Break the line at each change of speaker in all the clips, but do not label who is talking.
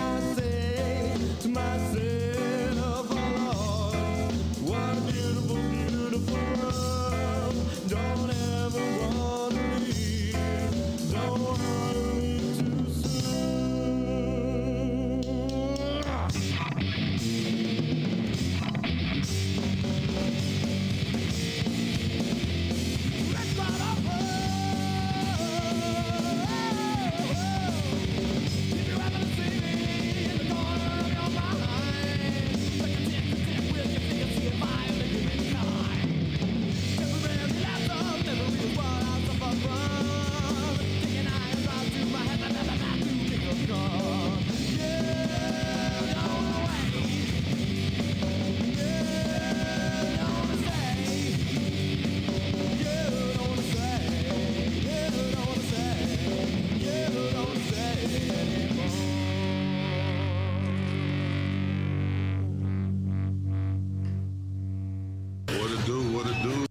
I say to myself, oh Lord, what a beautiful, beautiful world. Don't ever want to leave. Don't want to leave too soon. Let's ride our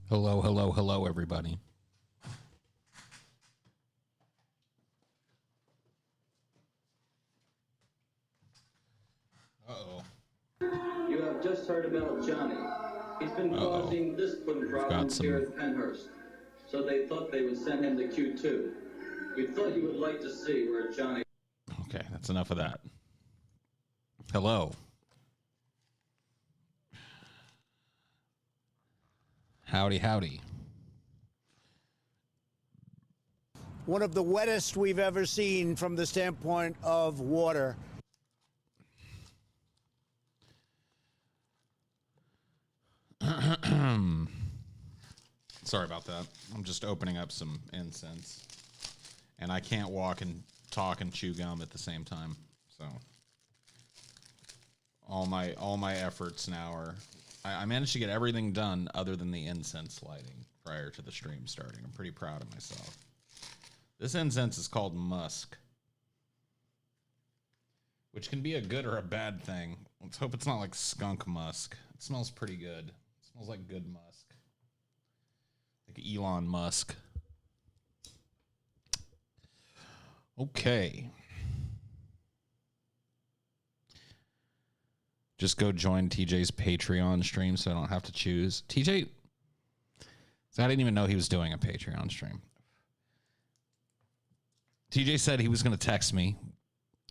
Hello, hello, hello, everybody. Uh-oh.
You have just heard about Johnny. He's been causing discipline problems here at Penhurst. So they thought they would send him to Q2. We thought you would like to see where Johnny...
Okay, that's enough of that. Hello. Howdy, howdy.
One of the wettest we've ever seen from the standpoint of water.
Sorry about that. I'm just opening up some incense. And I can't walk and talk and chew gum at the same time. So all my efforts now are I managed to get everything done other than the incense lighting prior to the stream starting. I'm pretty proud of myself. This incense is called musk, which can be a good or a bad thing. Let's hope it's not like skunk musk. It smells pretty good. It smells like good musk. Like Elon Musk. Okay. Just go join TJ's Patreon stream so I don't have to choose. TJ, so I didn't even know he was doing a Patreon stream. TJ said he was going to text me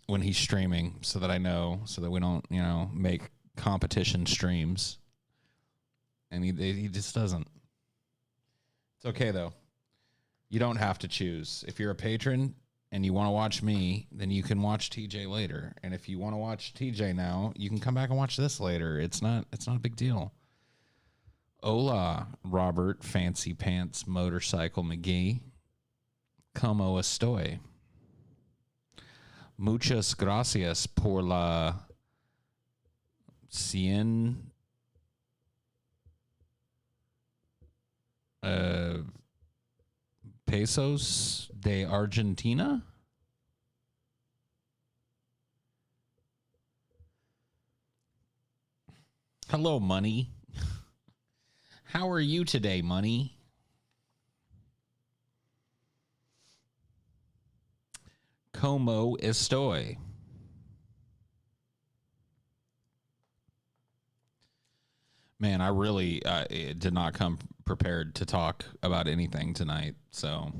when he's streaming so that I know, so that we don't, make competition streams. And he just doesn't. It's okay, though. You don't have to choose. If you're a patron and you want to watch me, then you can watch TJ later. And if you want to watch TJ now, you can come back and watch this later. It's not a big deal. Hola, Robert Fancy Pants Motorcycle McGee. Como estoy? Muchas gracias por la 100 pesos de Argentina. Hello, Money. How are you today, Money? Como estoy? Man, I really did not come prepared to talk about anything tonight. So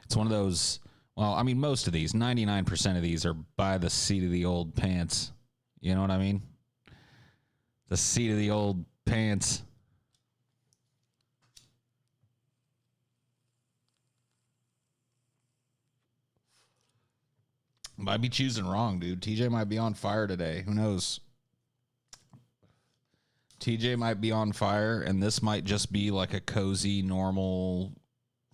it's one of those, well, I mean, most of these, 99% of these are by the seat of the old pants. You know what I mean? The seat of the old pants. Might be choosing wrong, dude. TJ might be on fire today. Who knows? TJ might be on fire, and this might just be like a cozy, normal,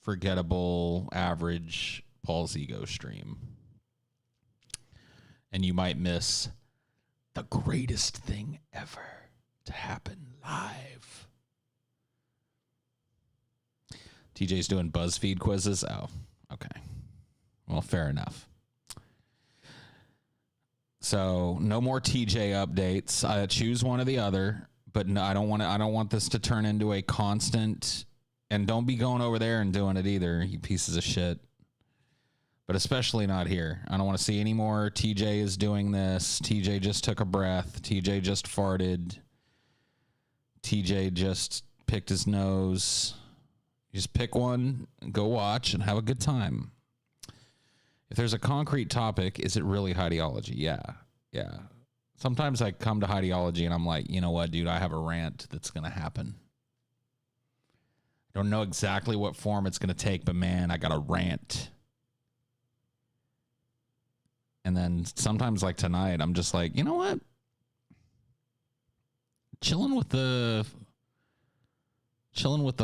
forgettable, average Paul's Ego stream. And you might miss the greatest thing ever to happen live. TJ's doing BuzzFeed quizzes? Oh, okay. Well, fair enough. So no more TJ updates. I choose one or the other, but no, I don't want this to turn into a constant. And don't be going over there and doing it either, you pieces of shit. but especially not here. I don't want to see any more. TJ is doing this. TJ just took a breath. TJ just farted. TJ just picked his nose. You just pick one, go watch, and have a good time. If there's a concrete topic, is it really ideology? Yeah. Sometimes I come to ideology and I'm like, you know what, dude, I have a rant that's going to happen. I don't know exactly what form it's going to take, but man, I got a rant. And then sometimes like tonight, I'm just like, you know what? Chilling with the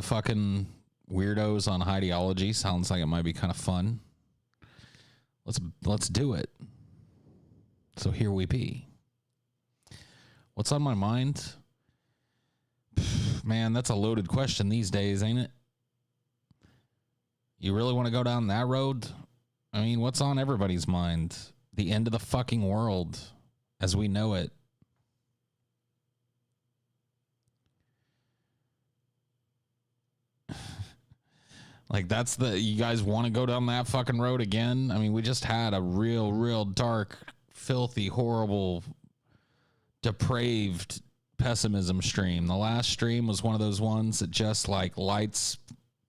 fucking weirdos on ideology sounds like it might be kind of fun. Let's do it. So here we be. What's on my mind? Man, that's a loaded question these days, ain't it? You really want to go down that road? I mean, what's on everybody's mind? The end of the fucking world as we know it. Like, that's you guys want to go down that fucking road again? I mean, we just had a real dark, filthy, horrible, depraved pessimism stream. The last stream was one of those ones that just like lights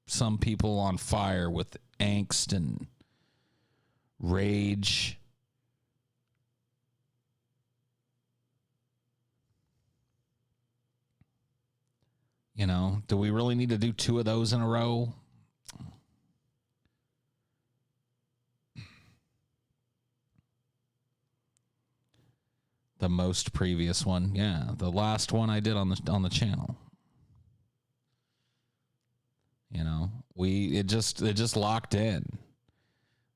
some people on fire with angst and rage. You know, do we really need to do 2 of those in a row? The most previous one, yeah, the last one I did on the channel. You know, it just locked in.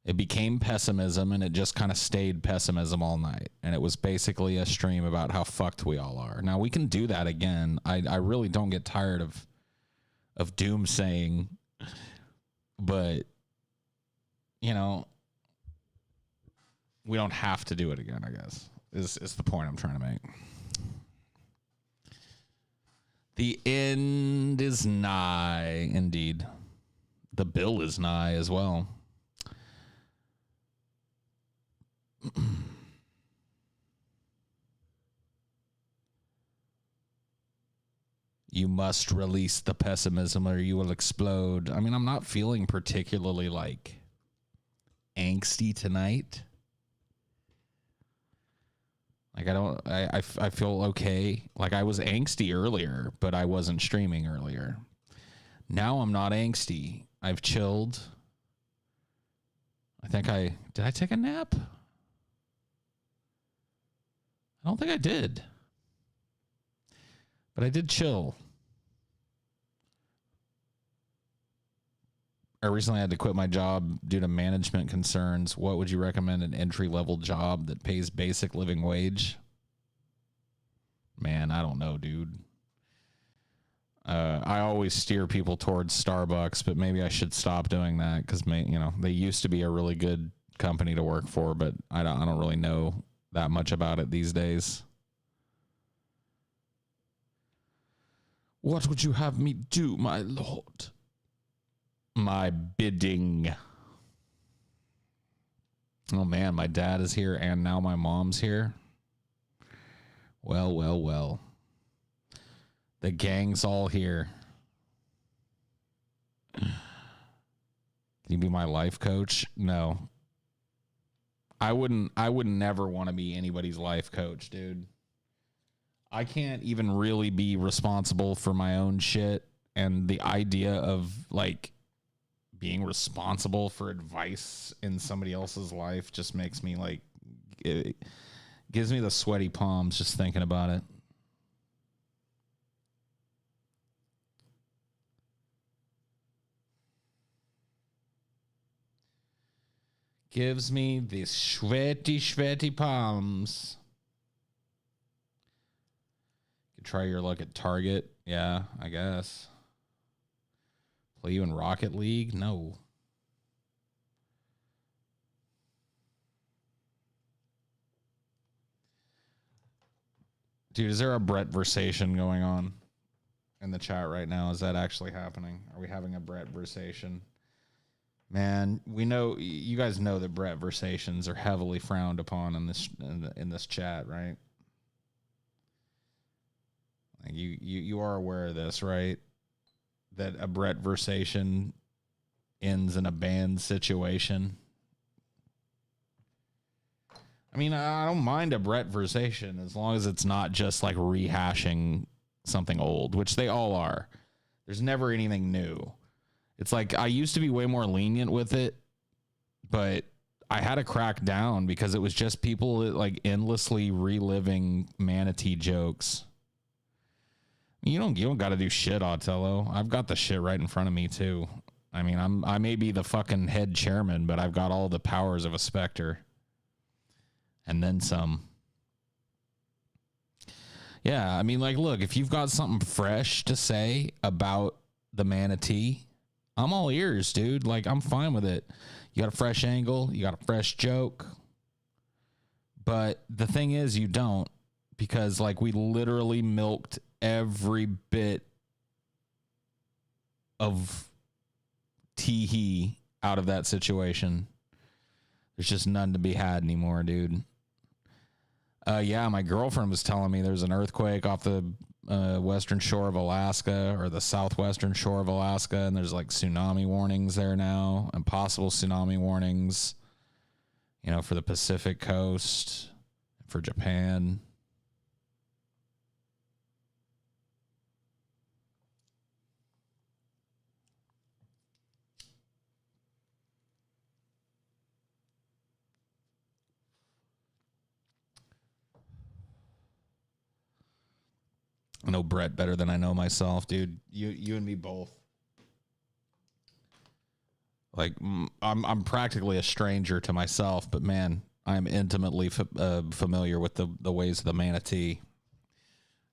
It became pessimism, and it just kind of stayed pessimism all night. And it was basically a stream about how fucked we all are. Now we can do that again. I really don't get tired of doomsaying, but you know, we don't have to do it again, I guess. Is the point I'm trying to make. The end is nigh, indeed. The bill is nigh as well. You must release the pessimism or you will explode. I mean, I'm not feeling particularly like angsty tonight. Like I feel okay. Like I was angsty earlier, but I wasn't streaming earlier. Now I'm not angsty. I've chilled. Did I take a nap? I don't think I did. But I did chill. I recently had to quit my job due to management concerns. What would you recommend an entry-level job that pays basic living wage? Man, I don't know, dude. I always steer people towards Starbucks, but maybe I should stop doing that because, you know, they used to be a really good company to work for, but I don't really know that much about it these days. What would you have me do, my lord? My bidding. Oh man, my dad is here and now my mom's here. Well. The gang's all here. Can you be my life coach? No. I would never want to be anybody's life coach, dude. I can't even really be responsible for my own shit, and the idea of like being responsible for advice in somebody else's life just makes me like, it gives me the sweaty palms just thinking about it. Gives me the sweaty palms. You could try your luck at Target. Yeah, I guess. Play you in Rocket League? No. Dude, is there a Brett versation going on in the chat right now? Is that actually happening? Are we having a Brett versation? Man, we know you guys know that Brett versations are heavily frowned upon in this chat, right? Like you are aware of this, right? That a Brett versation ends in a banned situation. I mean, I don't mind a Brett versation as long as it's not just like rehashing something old, which they all are. There's never anything new. It's like I used to be way more lenient with it, but I had to crack down because it was just people like endlessly reliving manatee jokes. You don't got to do shit, Otello. I've got the shit right in front of me too. I mean, I may be the fucking head chairman, but I've got all the powers of a Spectre. And then some. Yeah, I mean, like, look, if you've got something fresh to say about the manatee, I'm all ears, dude. Like, I'm fine with it. You got a fresh angle, you got a fresh joke. But the thing is, you don't, because, like, we literally milked every bit of tee-hee out of that situation. There's just none to be had anymore, dude. Yeah, my girlfriend was telling me there's an earthquake off the western shore of Alaska, or the southwestern shore of Alaska, and there's like tsunami warnings there now, and possible tsunami warnings, you know, for the Pacific coast, for Japan. I know Brett better than I know myself, dude. You and me both. Like, I'm practically a stranger to myself, but man, I'm intimately familiar with the ways of the manatee,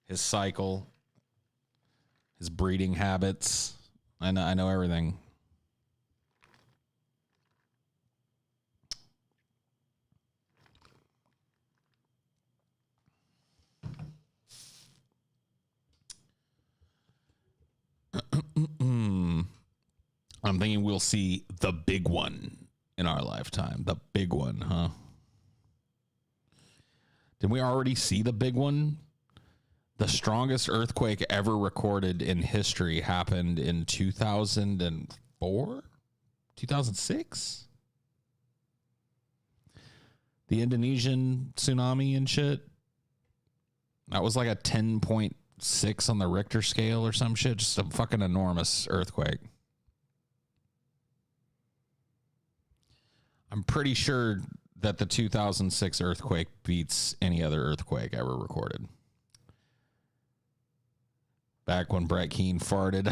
his cycle, his breeding habits. I know everything. I'm thinking we'll see the big one in our lifetime. The big one, huh? Did we already see the big one? The strongest earthquake ever recorded in history happened in 2004? 2006? The Indonesian tsunami and shit? That was like a 10.6 on the Richter scale or some shit. Just a fucking enormous earthquake. I'm pretty sure that the 2006 earthquake beats any other earthquake ever recorded. Back when Brett Keane farted.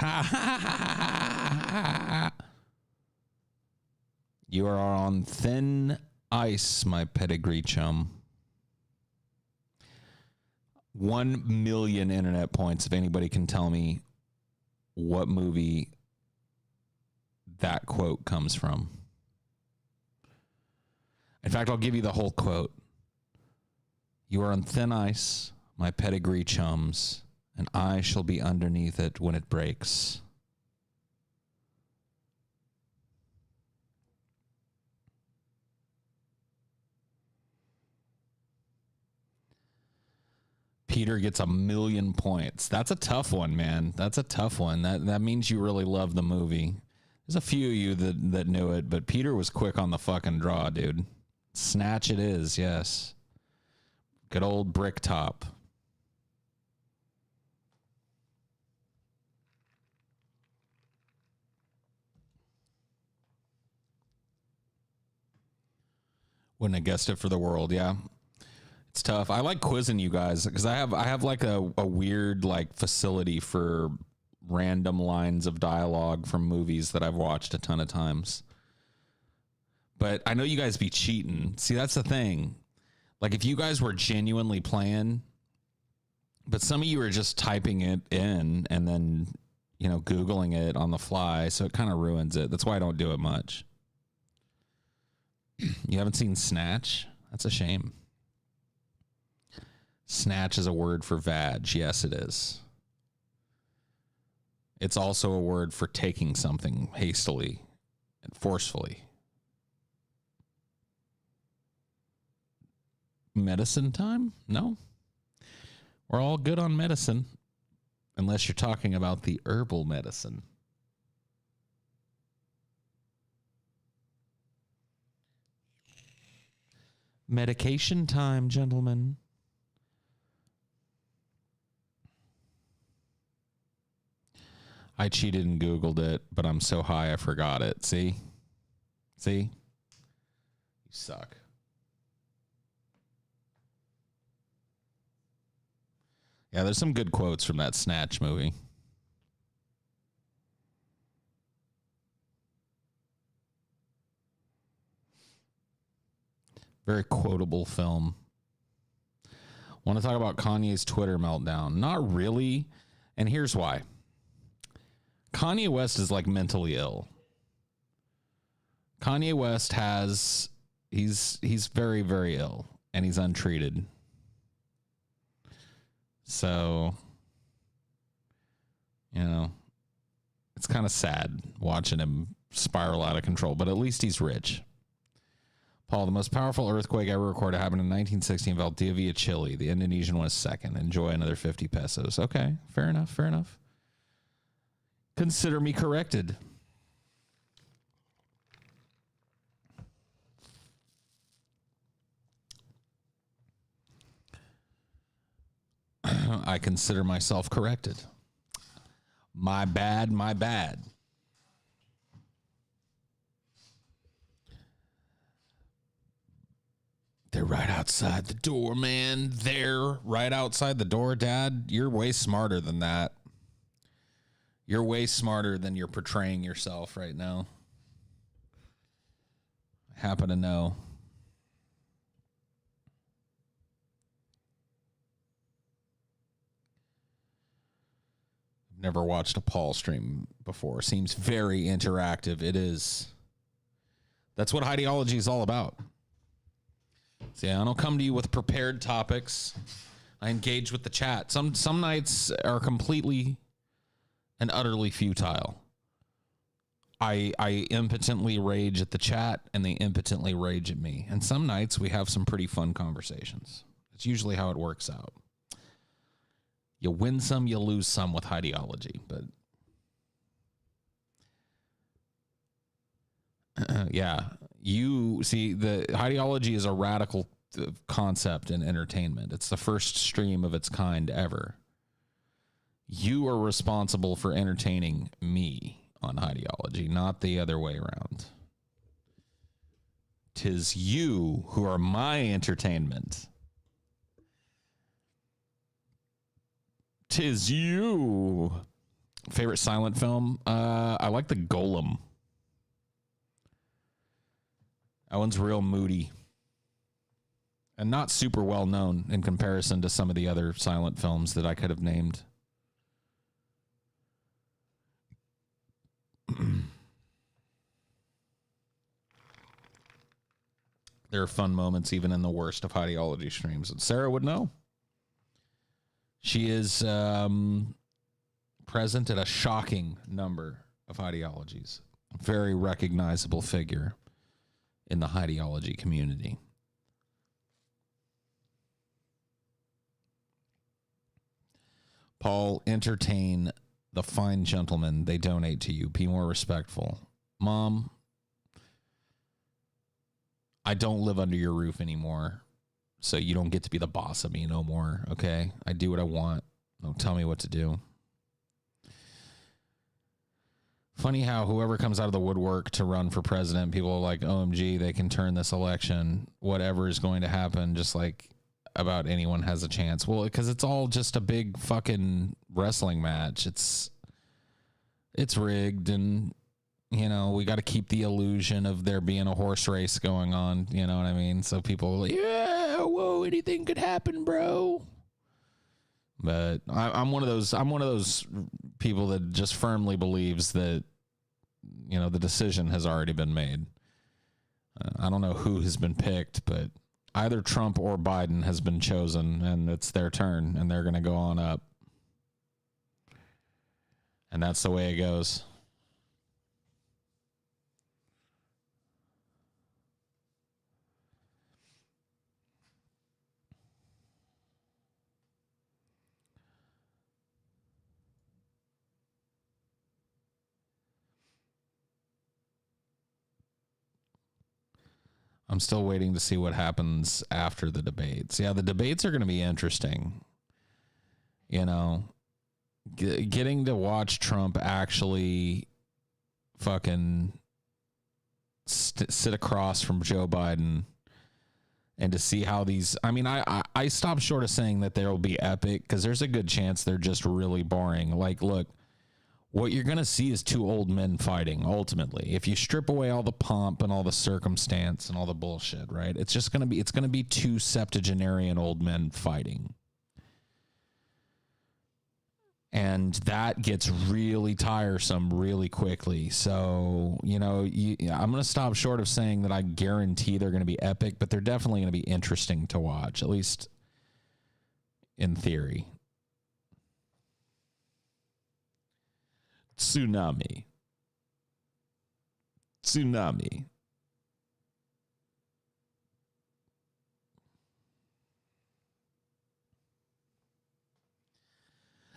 You are on thin ice, my pedigree chum. 1 million internet points if anybody can tell me what movie that quote comes from. In fact, I'll give you the whole quote. You are on thin ice, my pedigree chums, and I shall be underneath it when it breaks. Peter gets 1 million points. That's a tough one, man. That's a tough one. That means you really love the movie. There's a few of you that knew it, but Peter was quick on the fucking draw, dude. Snatch it is, yes. Good old brick top. Wouldn't have guessed it for the world, yeah. It's tough. I like quizzing you guys because I have like a weird like facility for random lines of dialogue from movies that I've watched a ton of times. But I know you guys be cheating. See, that's the thing. Like, if you guys were genuinely playing, but some of you are just typing it in and then, you know, Googling it on the fly, so it kind of ruins it. That's why I don't do it much. You haven't seen Snatch? That's a shame. Snatch is a word for vag. Yes, it is. It's also a word for taking something hastily and forcefully. Medicine time? No. We're all good on medicine, unless you're talking about the herbal medicine. Medication time, gentlemen. I cheated and Googled it, but I'm so high I forgot it. See? You suck. Yeah, there's some good quotes from that Snatch movie. Very quotable film. Want to talk about Kanye's Twitter meltdown? Not really. And here's why. Kanye West is like mentally ill. Kanye West he's very, very ill, and he's untreated. So, it's kind of sad watching him spiral out of control, but at least he's rich. Paul, the most powerful earthquake ever recorded happened in 1960 in Valdivia, Chile. The Indonesian was second. Enjoy another 50 pesos. Okay, fair enough. Consider me corrected. I consider myself corrected. My bad. They're right outside the door, man. They're right outside the door, Dad. You're way smarter than that. You're way smarter than you're portraying yourself right now. I happen to know. Never watched a Paul stream before. Seems very interactive. It is. That's what ideology is all about. See, I don't come to you with prepared topics. I engage with the chat. Some nights are completely and utterly futile. I impotently rage at the chat, and they impotently rage at me. And some nights we have some pretty fun conversations. That's usually how it works out. You win some, you lose some with ideology, but yeah, you see, the ideology is a radical concept in entertainment. It's the first stream of its kind ever. You are responsible for entertaining me on ideology, not the other way around. 'Tis you who are my entertainment. 'Tis you. Favorite silent film? I like The Golem. That one's real moody. And not super well known in comparison to some of the other silent films that I could have named. There are fun moments even in the worst of ideology streams. And Sarah would know. She is present at a shocking number of ideologies. A very recognizable figure in the ideology community. Paul, entertain the fine gentlemen. They donate to you. Be more respectful. Mom, I don't live under your roof anymore. So you don't get to be the boss of me no more, okay? I do what I want. Don't tell me what to do. Funny how whoever comes out of the woodwork to run for president, people are like, OMG, they can turn this election. Whatever is going to happen, just like about anyone has a chance. Well, because it's all just a big fucking wrestling match. It's rigged, and we got to keep the illusion of there being a horse race going on. You know what I mean? So people are like, yeah, whoa, anything could happen, bro. But I'm one of those people that just firmly believes that, the decision has already been made. I don't know who has been picked, but either Trump or Biden has been chosen, and it's their turn, and they're going to go on up. And that's the way it goes. I'm still waiting to see what happens after the debates. Yeah, the debates are going to be interesting. You know, getting to watch Trump actually fucking sit across from Joe Biden and to see how these, I mean, I stopped short of saying that they'll be epic because there's a good chance they're just really boring. Like, look, what you're going to see is two old men fighting, ultimately. If you strip away all the pomp and all the circumstance and all the bullshit, right? It's just going to be two septuagenarian old men fighting. And that gets really tiresome really quickly. So, you know, I'm going to stop short of saying that I guarantee they're going to be epic, but they're definitely going to be interesting to watch, at least in theory. Tsunami.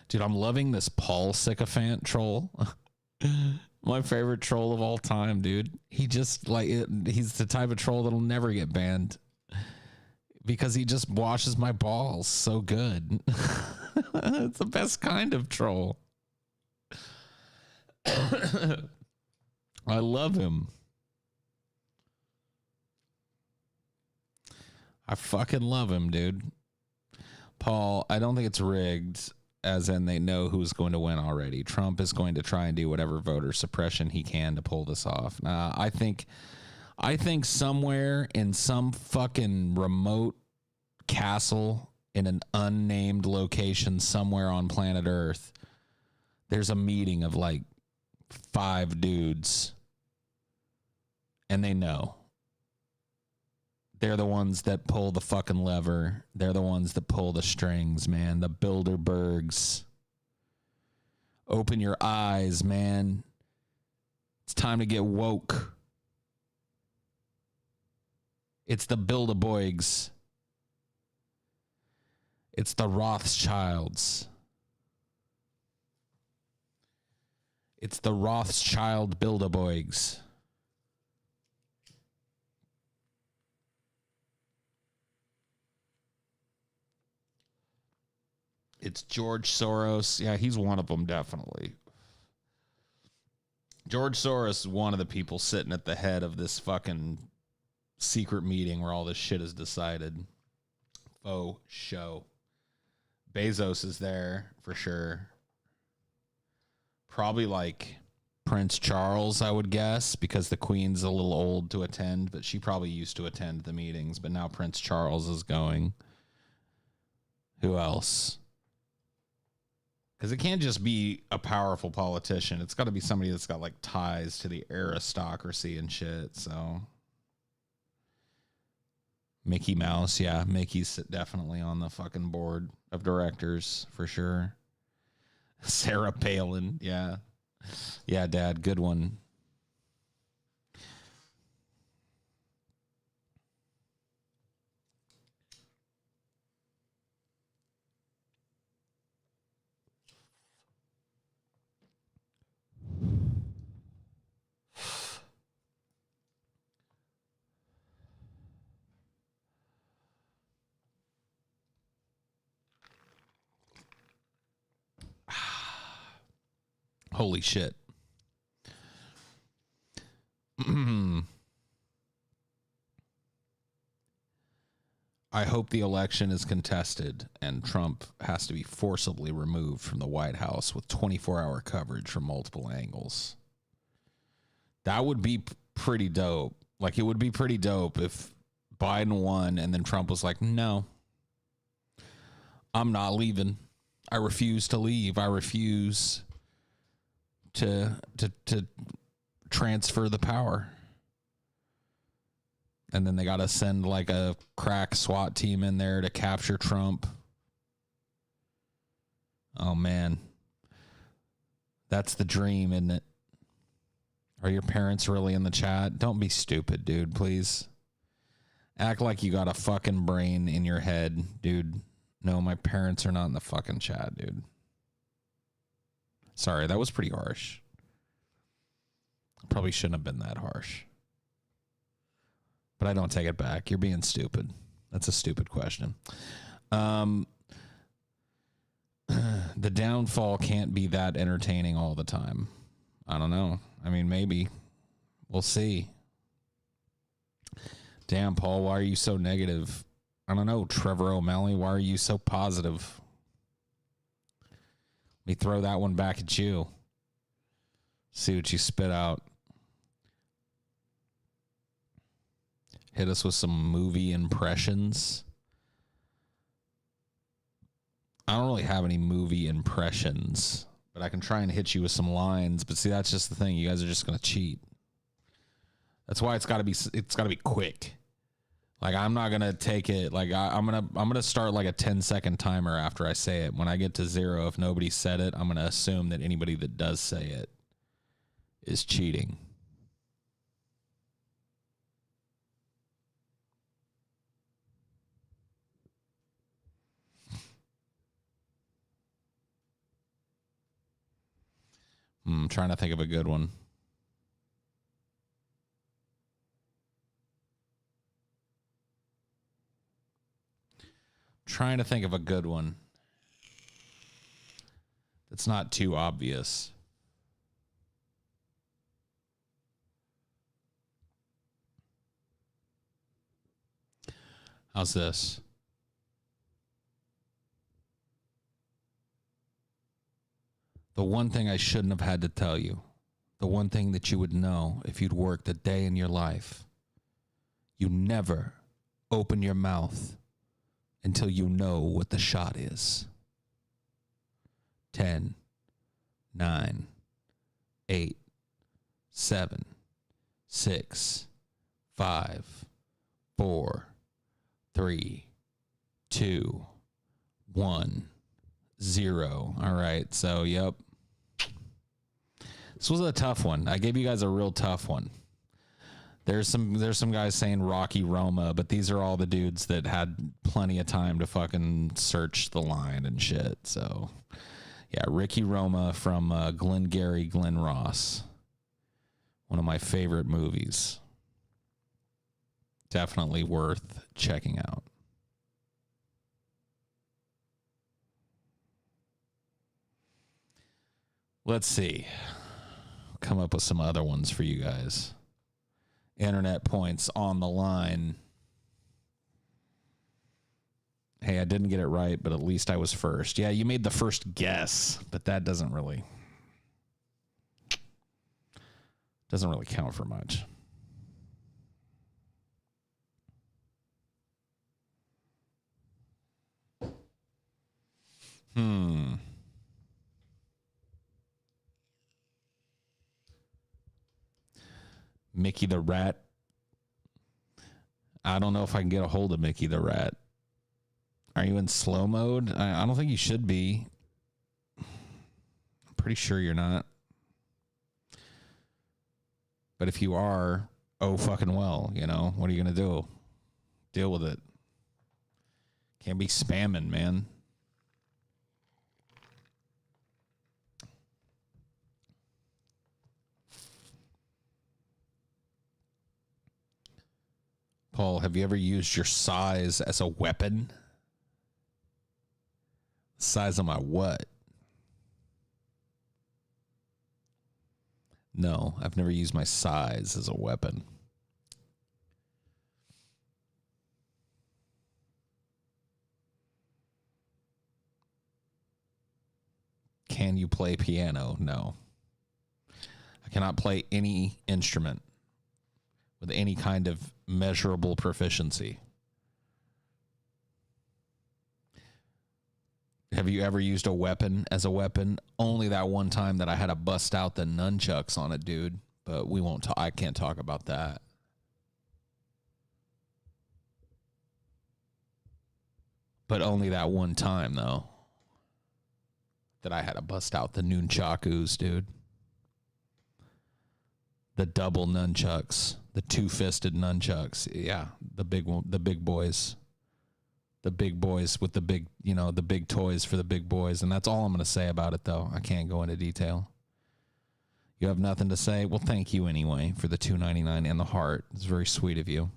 Dude, I'm loving this Paul Sycophant troll. My favorite troll of all time, dude. He just he's the type of troll that'll never get banned because he just washes my balls so good. It's the best kind of troll. I love him. I fucking love him, dude. Paul, I don't think it's rigged, as in they know who's going to win already. Trump is going to try and do whatever voter suppression he can to pull this off. I think somewhere in some fucking remote castle in an unnamed location somewhere on planet Earth, there's a meeting of like 5 dudes, and they know. They're the ones that pull the fucking lever. They're the ones that pull the strings, man. The Bilderbergs. Open your eyes, man. It's time to get woke. It's the Bilderbergs. It's the Rothschilds. It's the Rothschild Bilderbergs. It's George Soros. Yeah, he's one of them, definitely. George Soros is one of the people sitting at the head of this fucking secret meeting where all this shit is decided. Faux show. Bezos is there for sure. Probably like Prince Charles, I would guess, because the Queen's a little old to attend, but she probably used to attend the meetings, but now Prince Charles is going. Who else? Because it can't just be a powerful politician. It's got to be somebody that's got like ties to the aristocracy and shit. So Mickey Mouse, yeah, Mickey's definitely on the fucking board of directors for sure. Sarah Palin, yeah. Yeah, Dad, good one. Holy shit. I hope the election is contested and Trump has to be forcibly removed from the White House with 24-hour coverage from multiple angles. That would be pretty dope. Like, it would be pretty dope if Biden won and then Trump was like, no, I'm not leaving. I refuse to leave. I refuse to transfer the power. And then they got to send like a crack SWAT team in there to capture Trump. Oh, man. That's the dream, isn't it? Are your parents really in the chat? Don't be stupid, dude, please. Act like you got a fucking brain in your head, dude. No, my parents are not in the fucking chat, dude. Sorry, that was pretty harsh. Probably shouldn't have been that harsh. But I don't take it back. You're being stupid. That's a stupid question. The downfall can't be that entertaining all the time. I don't know. I mean, maybe. We'll see. Damn, Paul, why are you so negative? I don't know, Trevor O'Malley, why are you so positive? Let me throw that one back at you. See what you spit out. Hit us with some movie impressions. I don't really have any movie impressions, but I can try and hit you with some lines. But see, that's just the thing. You guys are just going to cheat. That's why it's got to be quick. Like, I'm not going to take it. Like, I'm going to start like a 10-second timer after I say it. When I get to 0, if nobody said it, I'm going to assume that anybody that does say it is cheating. I'm trying to think of a good one. Trying to think of a good one that's not too obvious. How's this? The one thing I shouldn't have had to tell you, the one thing that you would know if you'd worked a day in your life, you never open your mouth until you know what the shot is. 10, 9, 8, 7, 6, 5, 4, 3, 2, 1, 0. All right, so yep. This was a tough one. I gave you guys a real tough one. There's some guys saying Rocky Roma, but these are all the dudes that had plenty of time to fucking search the line and shit. So, yeah, Ricky Roma from Glengarry Glen Ross. One of my favorite movies. Definitely worth checking out. Let's see. Come up with some other ones for you guys. Internet points on the line. Hey, I didn't get it right, but at least I was first. Yeah, you made the first guess, but that doesn't really count for much. Mickey the Rat. I don't know if I can get a hold of Mickey the Rat. Are you in slow mode? I don't think you should be. I'm pretty sure you're not. But if you are, oh fucking well, you know, what are you going to do? Deal with it. Can't be spamming, man. Paul, have you ever used your size as a weapon? Size of my what? No, I've never used my size as a weapon. Can you play piano? No. I cannot play any instrument with any kind of measurable proficiency. Have you ever used a weapon as a weapon? Only that one time that I had to bust out the nunchucks on it, dude. But we won't talk. I can't talk about that. But only that one time, though, that I had to bust out the nunchakus, dude. The double nunchucks, the two-fisted nunchucks. Yeah, the big one, the big boys. The big boys with the big, you know, the big toys for the big boys. And that's all I'm going to say about it, though. I can't go into detail. You have nothing to say? Well, thank you anyway for the $2.99 and the heart. It's very sweet of you.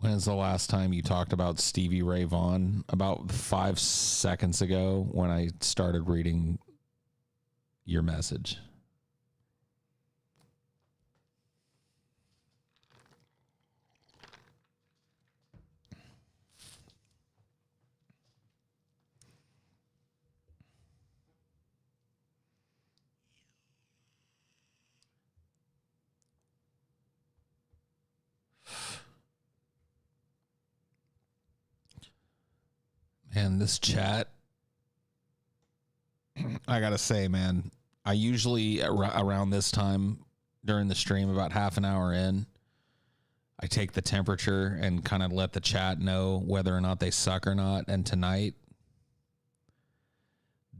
When is the last time you talked about Stevie Ray Vaughan? About 5 seconds ago when I started reading your message. And this chat, I gotta say, man, I usually around this time during the stream, about half an hour in, I take the temperature and kind of let the chat know whether or not they suck or not. And tonight,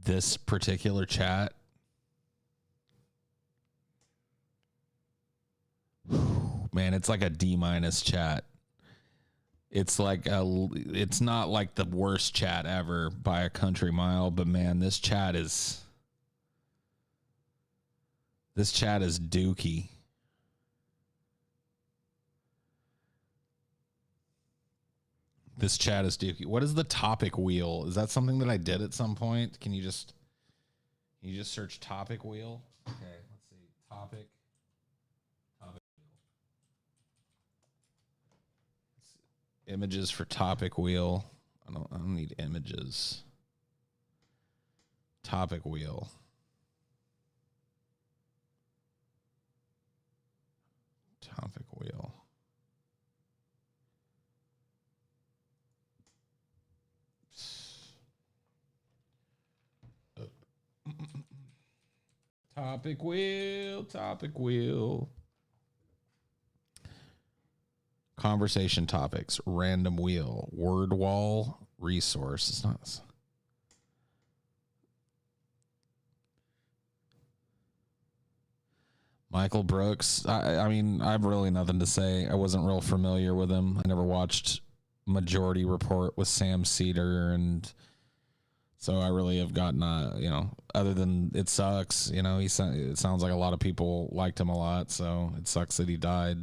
this particular chat, man, it's like a D- chat. It's like it's not like the worst chat ever by a country mile, but man, this chat is dookie. This chat is dookie. What is the topic wheel? Is that something that I did at some point? Can you just search topic wheel? Okay, let's see. Topic wheel. Images for topic wheel. I don't need images. Topic wheel. Topic wheel. Topic wheel, topic wheel. Conversation topics, random wheel, word wall, resource. It's not. Michael Brooks. I mean, I have really nothing to say. I wasn't real familiar with him. I never watched Majority Report with Sam Cedar, and so I really have gotten, other than it sucks. It sounds like a lot of people liked him a lot, so it sucks that he died.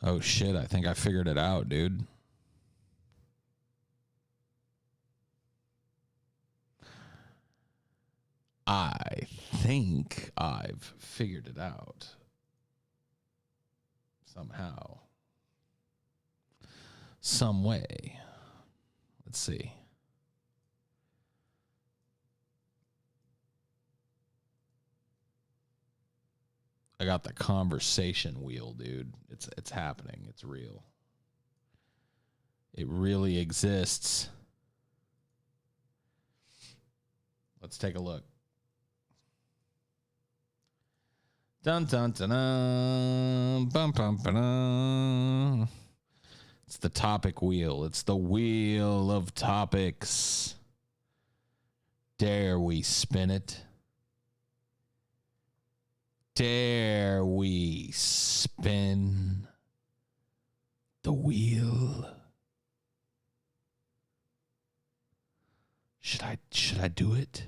Oh shit, I think I figured it out, dude. I think I've figured it out. Somehow. Some way. Let's see. I got the conversation wheel, dude. It's happening. It's real. It really exists. Let's take a look. Dun dun dun dun. Bum bum ba. It's the topic wheel. It's the wheel of topics. Dare we spin it? Dare we spin the wheel? Should I do it?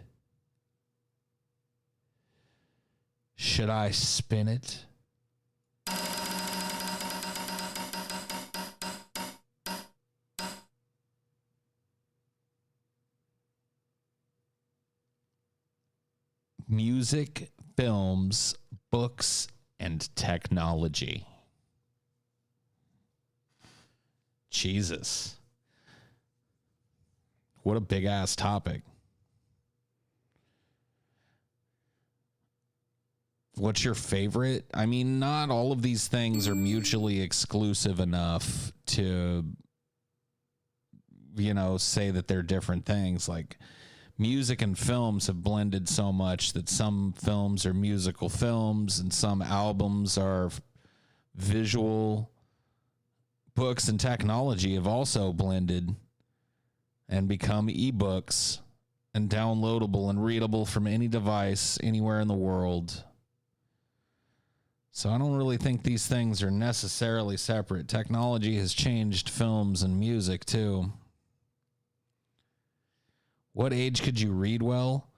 Should I spin it? Music, films, books, and technology. Jesus. What a big ass topic. What's your favorite? I mean, not all of these things are mutually exclusive enough to, say that they're different things. Like, music and films have blended so much that some films are musical films and some albums are visual. Books and technology have also blended and become ebooks and downloadable and readable from any device anywhere in the world. So I don't really think these things are necessarily separate. Technology has changed films and music too. What age could you read well?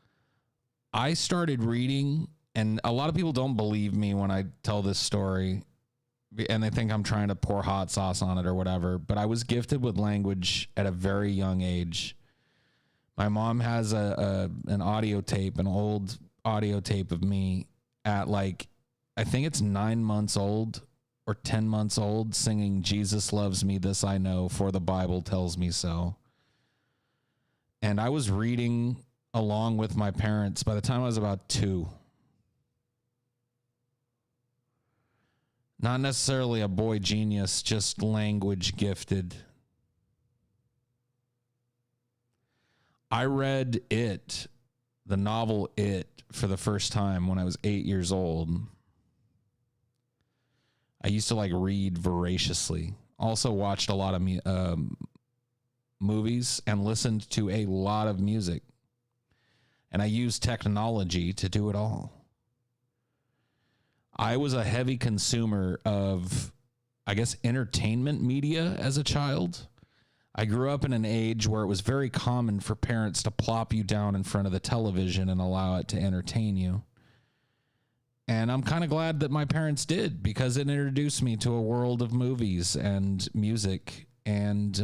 I started reading, and a lot of people don't believe me when I tell this story, and they think I'm trying to pour hot sauce on it or whatever, but I was gifted with language at a very young age. My mom has an audio tape, an old audio tape of me at like, I think it's 9 months old or 10 months old, singing "Jesus Loves Me, This I Know, for the Bible Tells Me So." And I was reading along with my parents by the time I was about 2. Not necessarily a boy genius, just language gifted. I read It, the novel It, for the first time when I was 8 years old. I used to like read voraciously. Also watched a lot of movies and listened to a lot of music. And I used technology to do it all. I was a heavy consumer of, I guess, entertainment media as a child. I grew up in an age where it was very common for parents to plop you down in front of the television and allow it to entertain you. And I'm kind of glad that my parents did, because it introduced me to a world of movies and music. And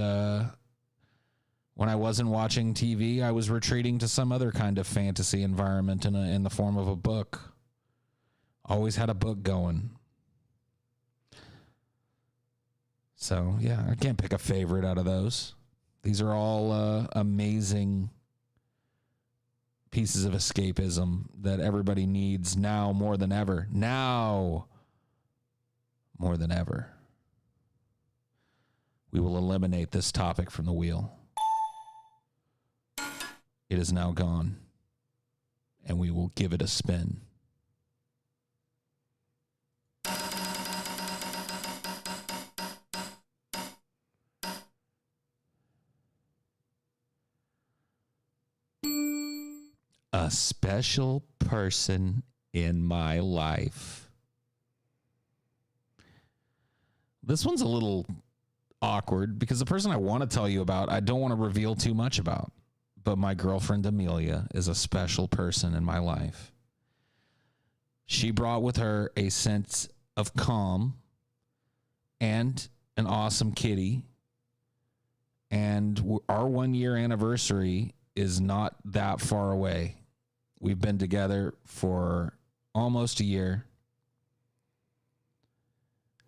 when I wasn't watching TV, I was retreating to some other kind of fantasy environment in the form of a book. Always had a book going. So, yeah, I can't pick a favorite out of those. These are all amazing pieces of escapism that everybody needs now more than ever. Now more than ever. We will eliminate this topic from the wheel. It is now gone, and we will give it a spin. A special person in my life. This one's a little awkward because the person I want to tell you about, I don't want to reveal too much about. But my girlfriend Amelia is a special person in my life. She brought with her a sense of calm and an awesome kitty. And our 1 year anniversary is not that far away. We've been together for almost a year.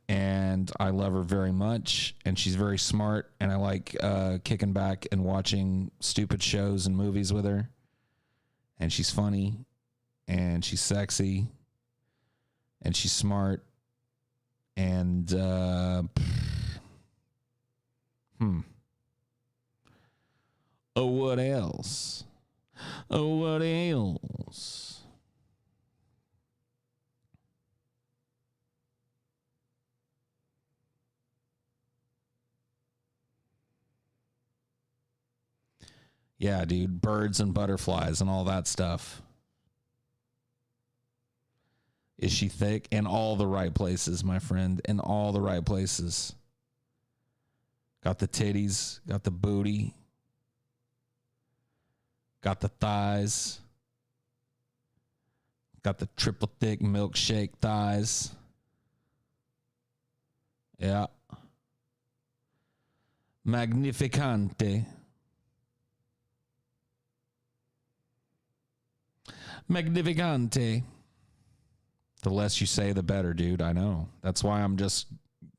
And I love her very much, and she's very smart, and I like kicking back and watching stupid shows and movies with her. And she's funny, and she's sexy, and she's smart, and oh, what else? Oh, what else? Yeah, dude, birds and butterflies and all that stuff. Is she thick? In all the right places, my friend. In all the right places. Got the titties, got the booty, got the thighs, got the triple thick milkshake thighs. Yeah. Magnificante. Magnificante. The less you say, the better, dude. I know. That's why I'm just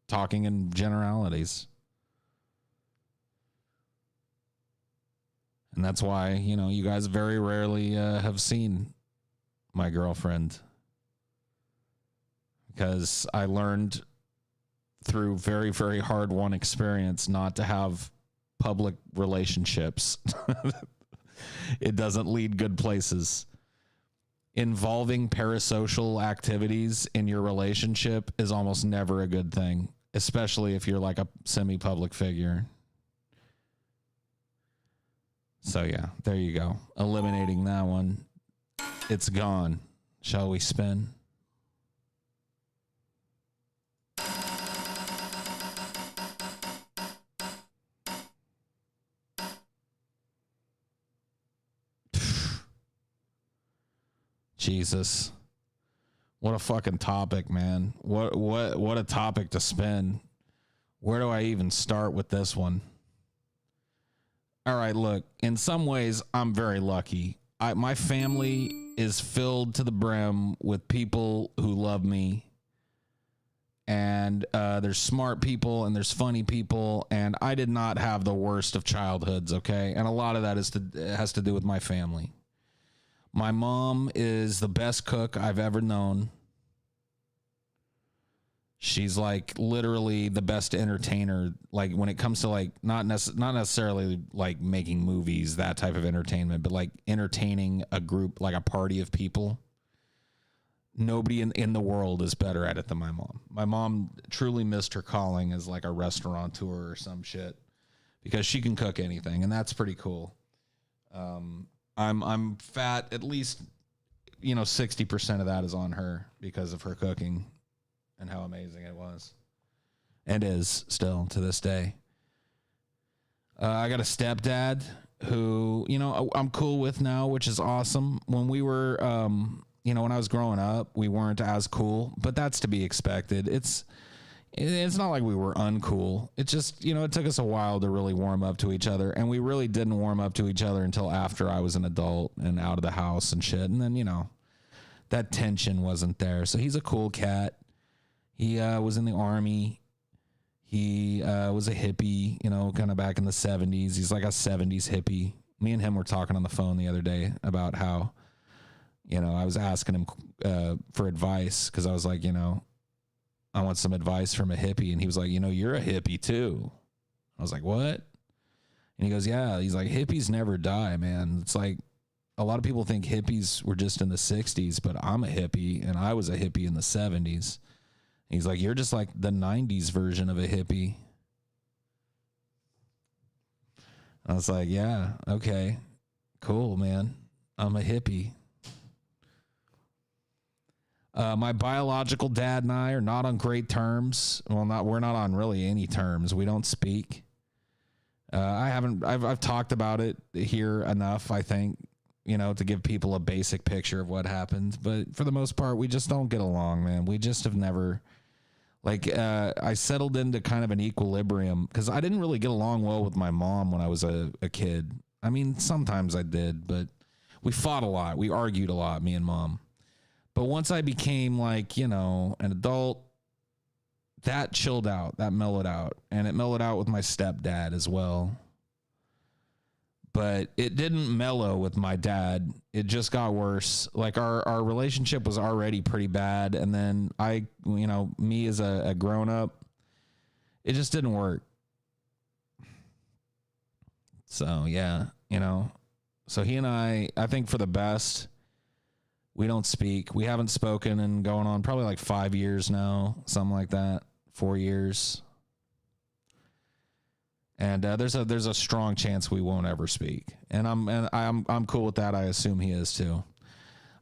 talking in generalities. And that's why, you know, you guys very rarely have seen my girlfriend. Because I learned through very, very hard-won experience not to have public relationships. It doesn't lead good places. Involving parasocial activities in your relationship is almost never a good thing, especially if you're like a semi-public figure. So yeah, there you go. Eliminating that one. It's gone. Shall we spin? Jesus. What a fucking topic, man. What a topic to spin. Where do I even start with this one? All right, look, in some ways I'm very lucky. My family is filled to the brim with people who love me. And there's smart people and there's funny people, and I did not have the worst of childhoods, okay? And a lot of that has to do with my family. My mom is the best cook I've ever known. She's like literally the best entertainer. Like when it comes to like not necessarily like making movies, that type of entertainment, but like entertaining a group, like a party of people. Nobody in the world is better at it than my mom. My mom truly missed her calling as like a restaurateur or some shit because she can cook anything, and that's pretty cool. I'm fat, at least, 60% of that is on her because of her cooking and how amazing it was and is still to this day. I got a stepdad who, I'm cool with now, which is awesome. When we were, when I was growing up, we weren't as cool, but that's to be expected. It's not like we were uncool. It just, it took us a while to really warm up to each other. And we really didn't warm up to each other until after I was an adult and out of the house and shit. And then, that tension wasn't there. So he's a cool cat. He was in the Army. He was a hippie, kind of back in the 70s. He's like a 70s hippie. Me and him were talking on the phone the other day about how, I was asking him for advice because I was like, I want some advice from a hippie. And he was like, you're a hippie too. I was like, what? And he goes, yeah. He's like, hippies never die, man. It's like a lot of people think hippies were just in the 60s, but I'm a hippie and I was a hippie in the 70s. And he's like, you're just like the 90s version of a hippie. I was like, yeah, okay, cool, man. I'm a hippie. My biological dad and I are not on great terms. Well, we're not on really any terms. We don't speak. I've talked about it here enough, I think, to give people a basic picture of what happened. But for the most part, we just don't get along, man. We just have never, I settled into kind of an equilibrium because I didn't really get along well with my mom when I was a kid. I mean, sometimes I did, but we fought a lot. We argued a lot, me and mom. But once I became an adult, that chilled out, that mellowed out. And it mellowed out with my stepdad as well. But it didn't mellow with my dad. It just got worse. Like our relationship was already pretty bad. And then me as a grown up, it just didn't work. So, yeah, so he and I think for the best. We don't speak. We haven't spoken in going on probably like 5 years now, something like that, 4 years. And there's a strong chance we won't ever speak. And I'm cool with that. I assume he is too.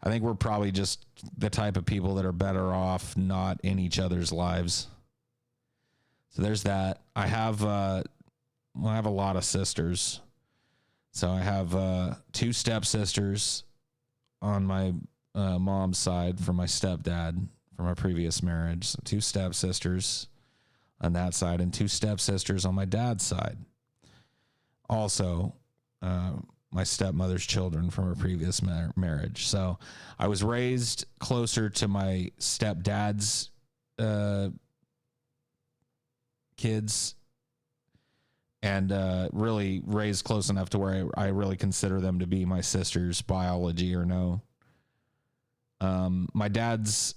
I think we're probably just the type of people that are better off not in each other's lives. So there's that. I have a lot of sisters. So I have 2 stepsisters on my mom's side from my stepdad from my previous marriage. So 2 stepsisters on that side and 2 stepsisters on my dad's side. Also, my stepmother's children from a previous marriage. So I was raised closer to my stepdad's kids and really raised close enough to where I really consider them to be my sisters, biology or no. My dad's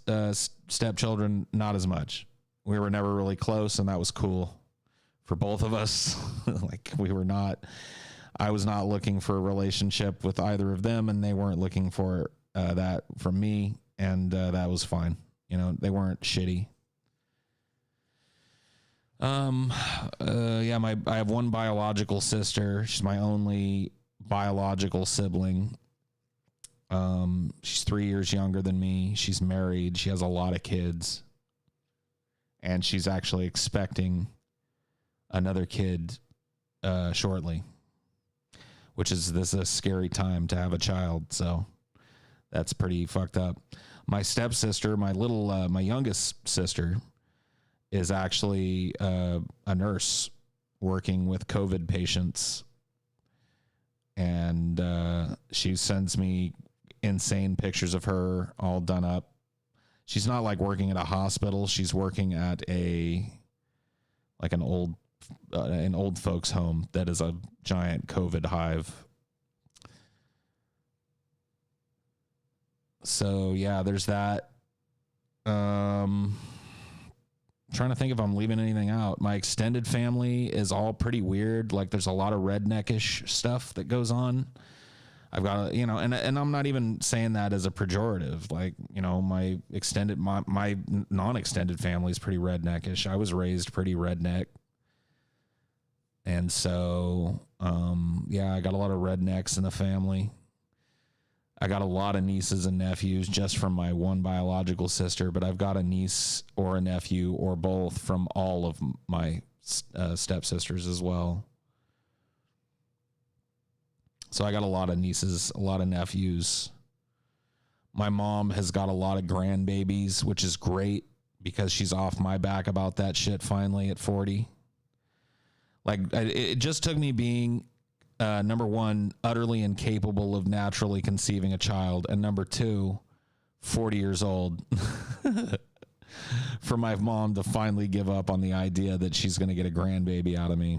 stepchildren, not as much. We were never really close, and that was cool for both of us. I was not looking for a relationship with either of them, and they weren't looking for that from me, and that was fine. They weren't shitty. I have one biological sister. She's my only biological sibling. She's 3 years younger than me. She's married. She has a lot of kids. And she's actually expecting another kid shortly, which is a scary time to have a child. So that's pretty fucked up. My stepsister, my youngest sister, is actually a nurse working with COVID patients. And she sends me insane pictures of her all done up. She's not like working at a hospital. She's working at an old folks home that is a giant COVID hive. So yeah, there's that. Trying to think if I'm leaving anything out. My extended family is all pretty weird. Like there's a lot of redneckish stuff that goes on. I've got, and I'm not even saying that as a pejorative. Like, my non-extended family is pretty redneckish. I was raised pretty redneck. And so, I got a lot of rednecks in the family. I got a lot of nieces and nephews just from my one biological sister, but I've got a niece or a nephew or both from all of my stepsisters as well. So I got a lot of nieces, a lot of nephews. My mom has got a lot of grandbabies, which is great because she's off my back about that shit finally at 40. Like, it just took me being, number one, utterly incapable of naturally conceiving a child, and number two, 40 years old, for my mom to finally give up on the idea that she's going to get a grandbaby out of me.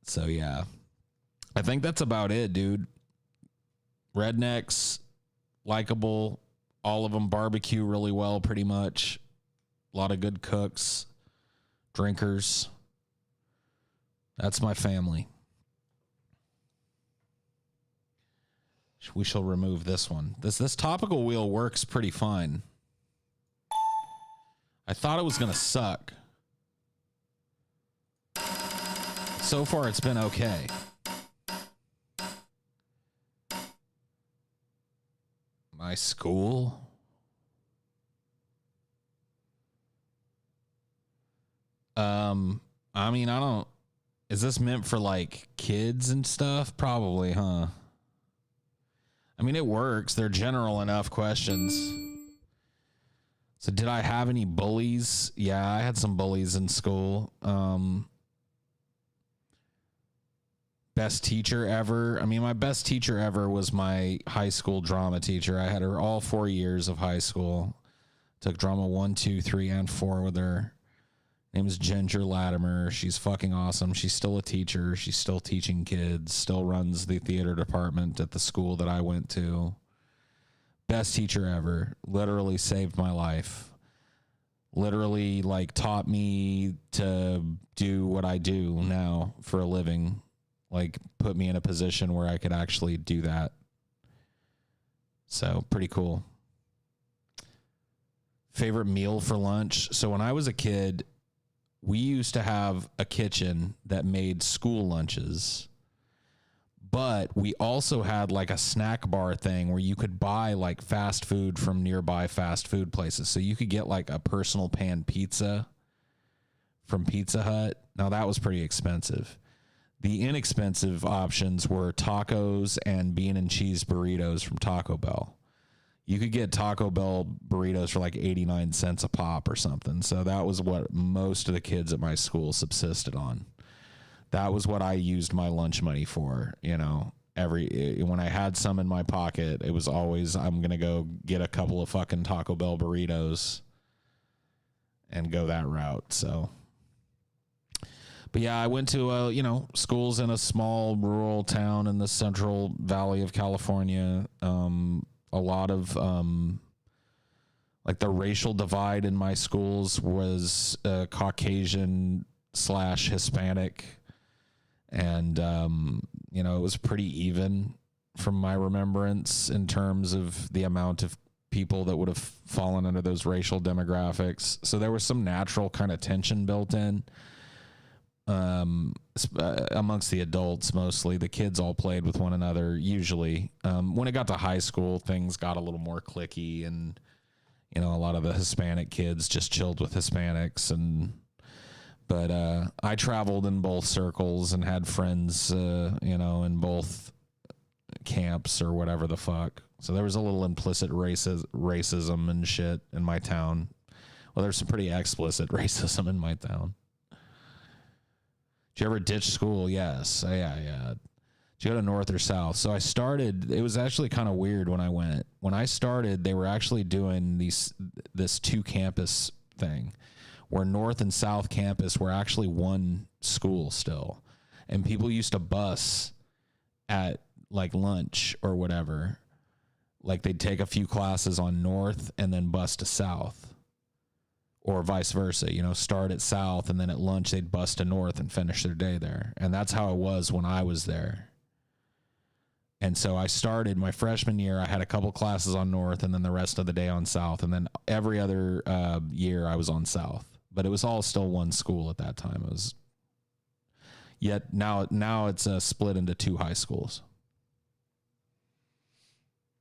So, yeah, I think that's about it, dude. Rednecks, likable, all of them barbecue really well, pretty much. A lot of good cooks, drinkers. That's my family. We shall remove this one. This topical wheel works pretty fine. I thought it was going to suck. So far, it's been okay. My school. I mean, I don't. Is this meant for like kids and stuff? Probably, huh? I mean, it works. They're general enough questions. So, did I have any bullies? Yeah, I had some bullies in school. Best teacher ever. I mean, my best teacher ever was my high school drama teacher. I had her all 4 years of high school. Took drama 1, 2, 3, and 4 with her. Name is Ginger Latimer. She's fucking awesome. She's still a teacher. She's still teaching kids. Still runs the theater department at the school that I went to. Best teacher ever. Literally saved my life. Literally, like, taught me to do what I do now for a living. Like, put me in a position where I could actually do that. So, pretty cool. Favorite meal for lunch? So, when I was a kid, we used to have a kitchen that made school lunches. But we also had, like, a snack bar thing where you could buy, like, fast food from nearby fast food places. So, you could get, like, a personal pan pizza from Pizza Hut. Now, that was pretty expensive. The inexpensive options were tacos and bean and cheese burritos from Taco Bell. You could get Taco Bell burritos for like 89 cents a pop or something. So that was what most of the kids at my school subsisted on. That was what I used my lunch money for, when I had some in my pocket, it was always, I'm going to go get a couple of fucking Taco Bell burritos and go that route. So, but yeah, I went to, schools in a small rural town in the Central Valley of California. A lot of, like, the racial divide in my schools was Caucasian / Hispanic. And, it was pretty even from my remembrance in terms of the amount of people that would have fallen under those racial demographics. So there was some natural kind of tension built in amongst the adults. Mostly the kids all played with one another. Usually when it got to high school, things got a little more cliquey, and a lot of the Hispanic kids just chilled with Hispanics. But I traveled in both circles and had friends in both camps or whatever the fuck. So there was a little implicit racism and shit in my town. Well, there's some pretty explicit racism in my town. Did you ever ditch school? Yes. Yeah. Did you go to North or South? So I started, it was actually kind of weird when I went. When I started, they were actually doing this 2-campus thing where North and South campus were actually one school still. And people used to bus at like lunch or whatever. Like they'd take a few classes on North and then bus to South. Or vice versa, start at South and then at lunch they'd bus to North and finish their day there. And that's how it was when I was there. And so I started my freshman year, I had a couple classes on North and then the rest of the day on South. And then every other year I was on South. But it was all still one school at that time. Yet now it's split into 2 high schools.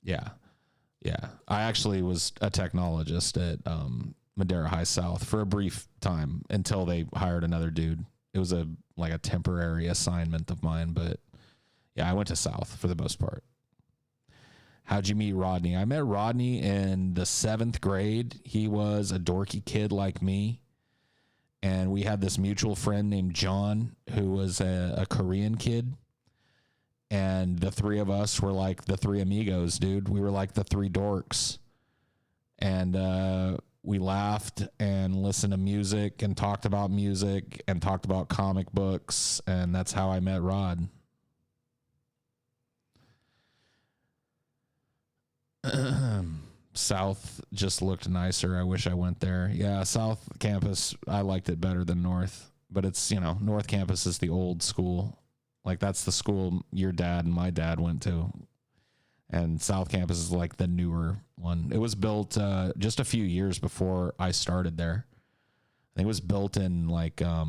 Yeah. I actually was a technologist at Madera High South for a brief time until they hired another dude. It was a temporary assignment of mine, but yeah, I went to South for the most part. How'd you meet Rodney? I met Rodney in the 7th grade. He was a dorky kid like me. And we had this mutual friend named John, who was a Korean kid. And the 3 of us were like the 3 amigos, dude. We were like the 3 dorks. And we laughed and listened to music and talked about music and talked about comic books. And that's how I met Rod. South just looked nicer. I wish I went there. Yeah, South campus, I liked it better than North. But it's, North campus is the old school. Like, that's the school your dad and my dad went to. And South campus is like the newer one. It was built just a few years before I started there. I think it was built in like, I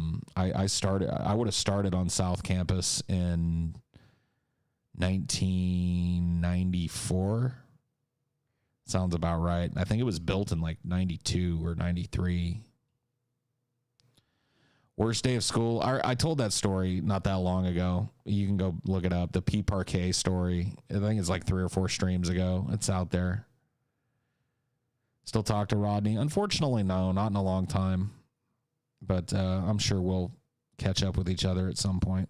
would have started on South campus in 1994. Sounds about right. I think it was built in like 92 or 93. Worst day of school. I told that story not that long ago. You can go look it up. The P Parquet story. I think it's like 3 or 4 streams ago. It's out there. Still talk to Rodney? Unfortunately, no, not in a long time. But I'm sure we'll catch up with each other at some point.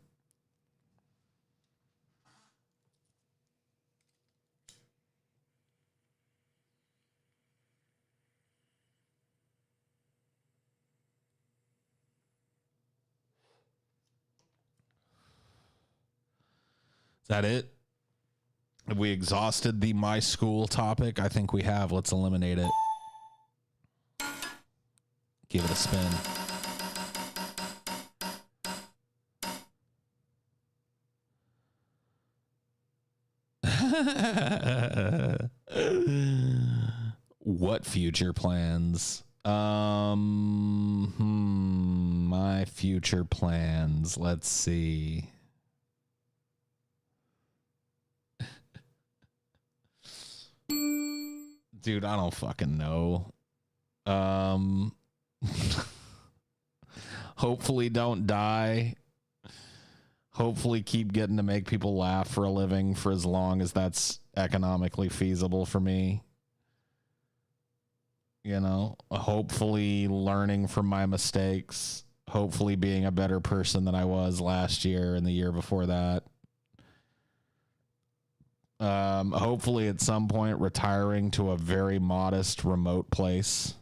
Is that it? Have we exhausted the my school topic? I think we have. Let's eliminate it. Give it a spin. What future plans? My future plans. Let's see. Dude, I don't fucking know. Hopefully don't die. Hopefully keep getting to make people laugh for a living for as long as that's economically feasible for me. Hopefully learning from my mistakes. Hopefully being a better person than I was last year and the year before that. Hopefully at some point retiring to a very modest remote place.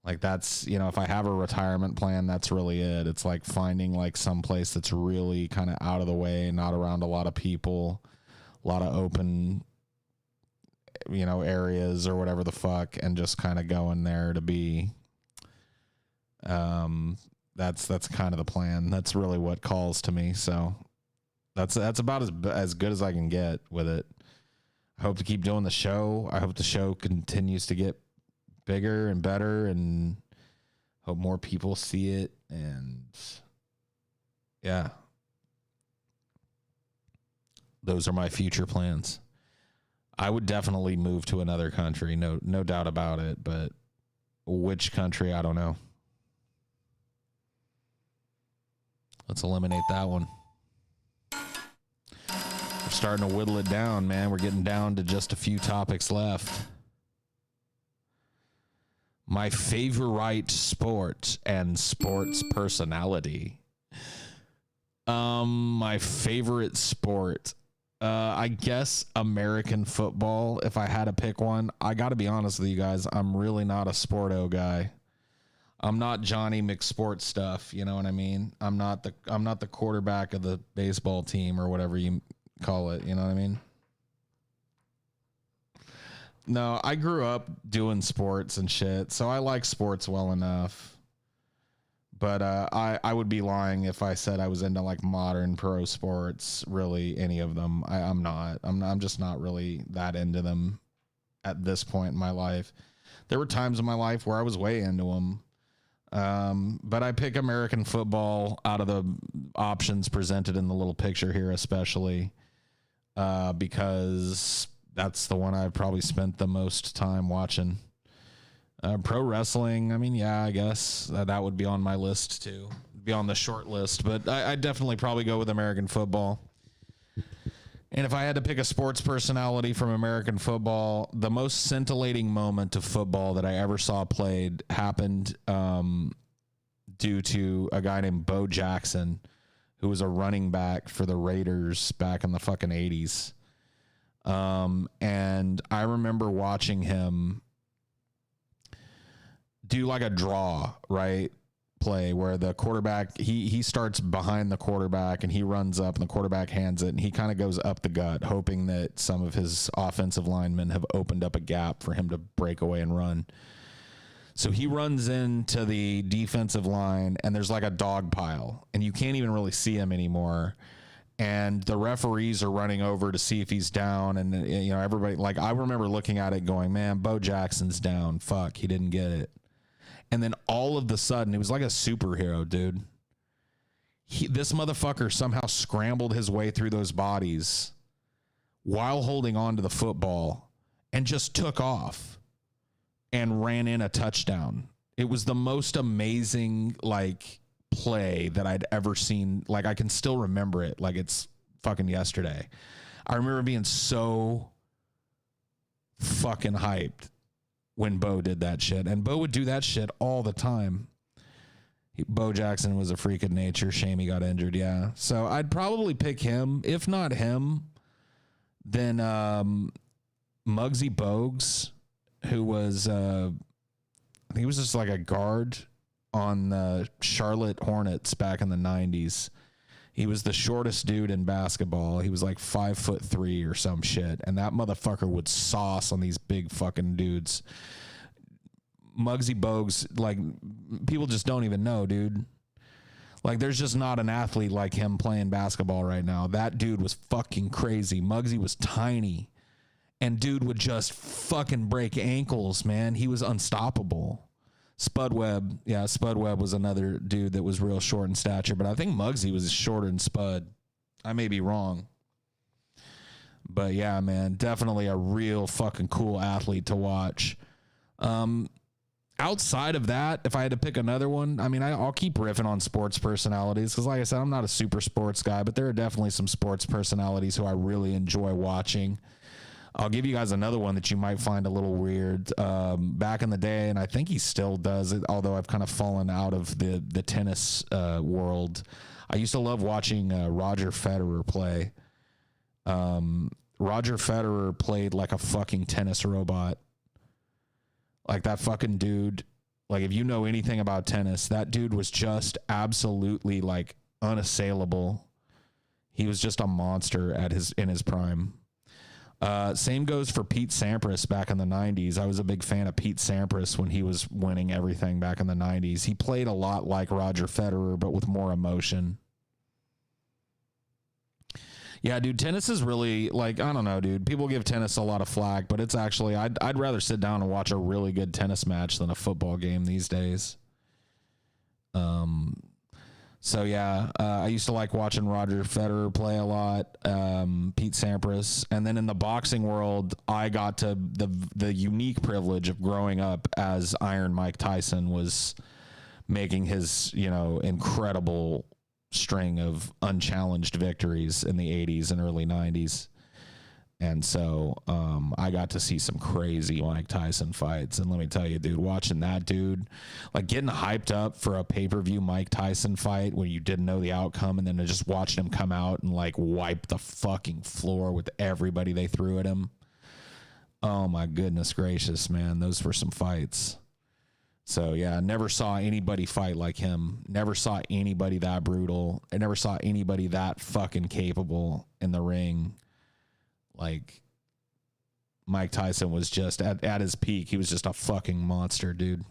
Like that's, if I have a retirement plan, that's really it. It's like finding like some place that's really kind of out of the way, not around a lot of people, a lot of open, areas or whatever the fuck, and just kind of going there to be, that's kind of the plan. That's really what calls to me. So that's about as good as I can get with it. I hope to keep doing the show. I hope the show continues to get bigger and better, and hope more people see it. And yeah, those are my future plans. I would definitely move to another country, no doubt about it, but which country, I don't know. Let's eliminate that one. We're starting to whittle it down, man. We're getting down to just a few topics left. My favorite sport and sports personality. My favorite sport. I guess American football. If I had to pick one, I got to be honest with you guys. I'm really not a sporto guy. I'm not Johnny McSport stuff. You know what I mean? I'm not the quarterback of the baseball team or whatever you call it. You know what I mean? No, I grew up doing sports and shit, so I like sports well enough. But I would be lying if I said I was into like modern pro sports, really any of them. I'm not. I'm just not really that into them at this point in my life. There were times in my life where I was way into them. But I pick American football out of the options presented in the little picture here, especially because that's the one I've probably spent the most time watching. Pro wrestling, I mean, yeah, I guess that would be on my list too, be on the short list, but I'd definitely probably go with American football. And if I had to pick a sports personality from American football, the most scintillating moment of football that I ever saw played happened due to a guy named Bo Jackson, who was a running back for the Raiders back in the fucking 80s. And I remember watching him do like a draw, right? Play where the quarterback, he starts behind the quarterback and he runs up and the quarterback hands it and he kind of goes up the gut, hoping that some of his offensive linemen have opened up a gap for him to break away and run. So he runs into the defensive line and there's like a dog pile and you can't even really see him anymore. And the referees are running over to see if he's down. And, you know, everybody, like, I remember looking at it going, man, Bo Jackson's down. Fuck, he didn't get it. And then all of the sudden, it was like a superhero, dude. This motherfucker somehow scrambled his way through those bodies while holding on to the football and just took off and ran in a touchdown. It was the most amazing, like, play that I'd ever seen. Like, I can still remember it like it's fucking yesterday. I remember being so fucking hyped when Bo did that shit. And Bo would do that shit all the time. Bo Jackson was a freak of nature. Shame he got injured, yeah. So I'd probably pick him. If not him, then Muggsy Bogues, who was, I think he was just like a guard on the Charlotte Hornets back in the 90s. He was the shortest dude in basketball. He was like 5'3" or some shit. And that motherfucker would sauce on these big fucking dudes. Muggsy Bogues, like, people just don't even know, dude. Like, there's just not an athlete like him playing basketball right now. That dude was fucking crazy. Muggsy was tiny. And dude would just fucking break ankles, man. He was unstoppable. Spud Webb was another dude that was real short in stature, but I think Muggsy was shorter than Spud. I may be wrong. But yeah, man, definitely a real fucking cool athlete to watch. Outside of that, if I had to pick another one, I mean, I'll keep riffing on sports personalities because, like I said, I'm not a super sports guy, but there are definitely some sports personalities who I really enjoy watching. I'll give you guys another one that you might find a little weird. Back in the day, and I think he still does it, although I've kind of fallen out of the tennis world. I used to love watching Roger Federer play. Roger Federer played like a fucking tennis robot. Like that fucking dude, like if you know anything about tennis, that dude was just absolutely like unassailable. He was just a monster in his prime. Same goes for Pete Sampras back in the 90s. I was a big fan of Pete Sampras when he was winning everything back in the 90s. He played a lot like Roger Federer, but with more emotion. Yeah, dude, tennis is really like, I don't know, dude. People give tennis a lot of flack, but it's actually I'd rather sit down and watch a really good tennis match than a football game these days. So yeah, I used to like watching Roger Federer play a lot, Pete Sampras, and then in the boxing world, I got to the unique privilege of growing up as Iron Mike Tyson was making his, you know, incredible string of unchallenged victories in the 80s and early 90s. And so I got to see some crazy Mike Tyson fights. And let me tell you, dude, watching that dude, like getting hyped up for a pay-per-view Mike Tyson fight where you didn't know the outcome, and then just watching him come out and like wipe the fucking floor with everybody they threw at him. Oh my goodness gracious, man. Those were some fights. So yeah, I never saw anybody fight like him. Never saw anybody that brutal. I never saw anybody that fucking capable in the ring. Like, Mike Tyson was just at his peak. He was just a fucking monster, dude.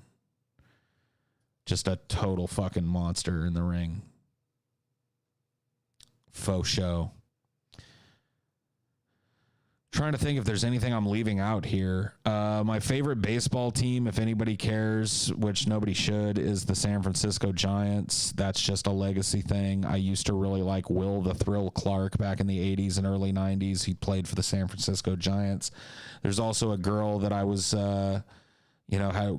Just a total fucking monster in the ring. Faux show. Trying to think if there's anything I'm leaving out here. My favorite baseball team, if anybody cares, which nobody should, is the San Francisco Giants. That's just a legacy thing. I used to really like Will the Thrill Clark back in the 80s and early 90s. He played for the San Francisco Giants. There's also a girl that I was, had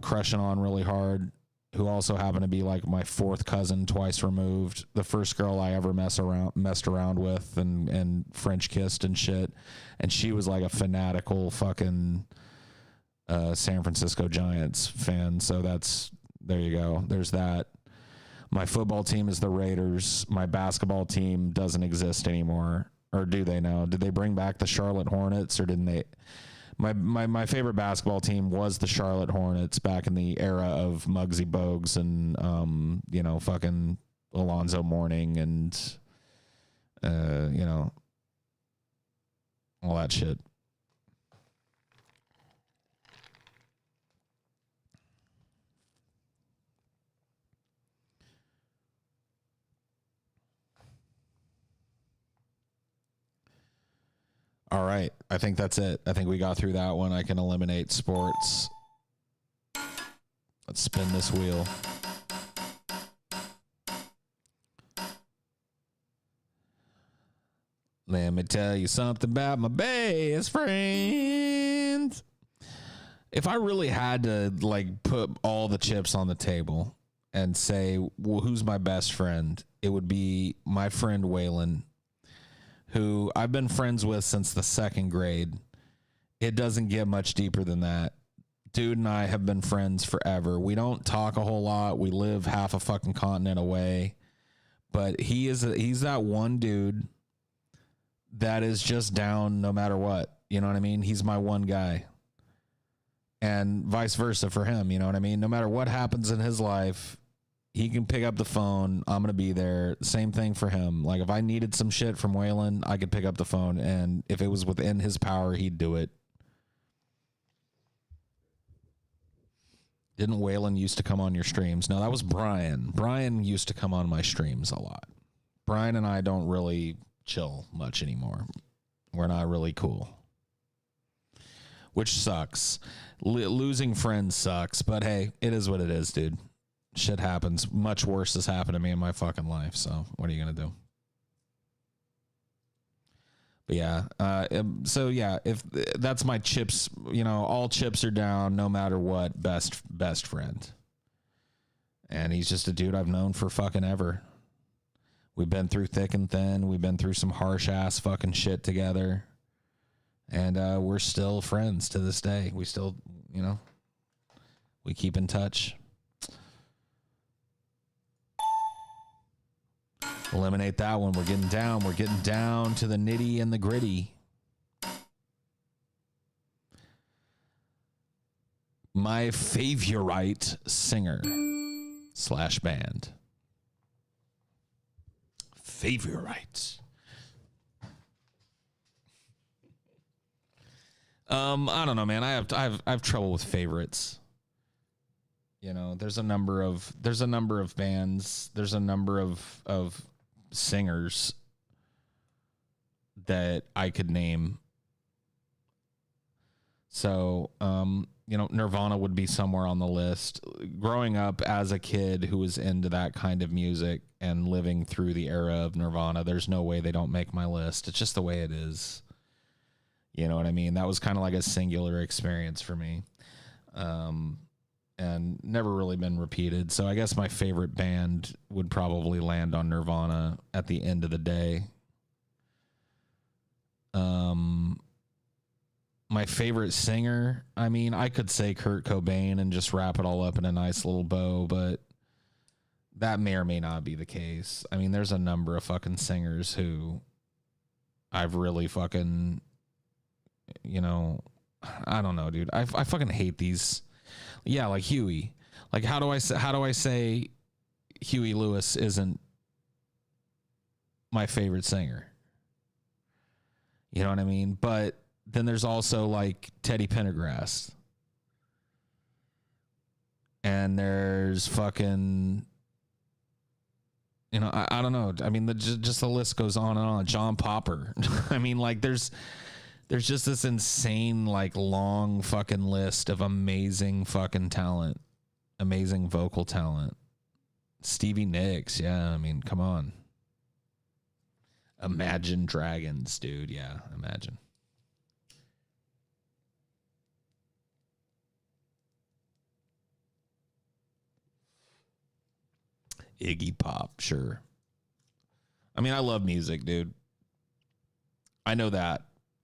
crushing on really hard, who also happened to be like my fourth cousin twice removed. The first girl I ever messed around with and French kissed and shit. And she was like a fanatical fucking San Francisco Giants fan. So there you go. There's that. My football team is the Raiders. My basketball team doesn't exist anymore. Or do they now? Did they bring back the Charlotte Hornets, or didn't they? My favorite basketball team was the Charlotte Hornets back in the era of Muggsy Bogues and fucking Alonzo Mourning and all that shit. All right. I think that's it. I think we got through that one. I can eliminate sports. Let's spin this wheel. Let me tell you something about my best friend. If I really had to like put all the chips on the table and say, well, who's my best friend? It would be my friend Waylon, who I've been friends with since the second grade. It doesn't get much deeper than that. Dude and I have been friends forever. We don't talk a whole lot. We live half a fucking continent away. But he's that one dude that is just down no matter what. You know what I mean? He's my one guy. And vice versa for him, you know what I mean? No matter what happens in his life, he can pick up the phone. I'm going to be there. Same thing for him. Like, if I needed some shit from Waylon, I could pick up the phone, and if it was within his power, he'd do it. Didn't Waylon used to come on your streams? No, that was Brian. Brian used to come on my streams a lot. Brian and I don't really chill much anymore. We're not really cool. Which sucks. Losing friends sucks, but hey, it is what it is, dude. Shit happens. Much worse has happened to me in my fucking life. So what are you going to do? But yeah. So yeah, if that's my chips, all chips are down no matter what, best friend. And he's just a dude I've known for fucking ever. We've been through thick and thin. We've been through some harsh ass fucking shit together. And we're still friends to this day. We still, we keep in touch. Eliminate that one. We're getting down. We're getting down to the nitty and the gritty. My favorite singer / band. Favorite. I don't know, man. I have trouble with favorites. There's a number of bands. There's a number of singers that I could name. So, Nirvana would be somewhere on the list. Growing up as a kid who was into that kind of music and living through the era of Nirvana, there's no way they don't make my list. It's just the way it is. You know what I mean? That was kind of like a singular experience for me. And never really been repeated. So I guess my favorite band would probably land on Nirvana at the end of the day. My favorite singer, I mean, I could say Kurt Cobain and just wrap it all up in a nice little bow, but that may or may not be the case. I mean, there's a number of fucking singers who I've really fucking, I don't know, dude. I fucking hate these. Yeah, like Huey. Like, how do I say Huey Lewis isn't my favorite singer? You know what I mean? But then there's also like Teddy Pendergrass. And there's fucking, I don't know. I mean, just the list goes on and on. John Popper. I mean, like there's just this insane, like long fucking list of amazing fucking talent, amazing vocal talent. Stevie Nicks. Yeah. I mean, come on. Imagine Dragons, dude. Yeah. Imagine. Iggy Pop, sure. I mean, I love music, dude. I know that.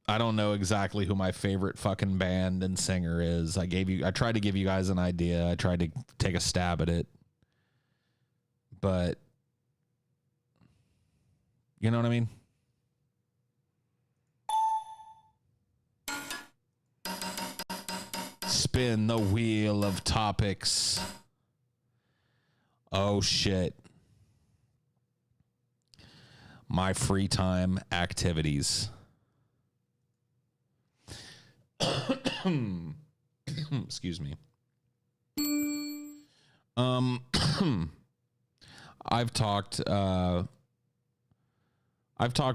I don't know exactly who my favorite fucking band and singer is. I tried to give you guys an idea. I tried to take a stab at it. But you know what I mean? Spin the wheel of topics. Oh, shit. My free time activities. Excuse me. I've talked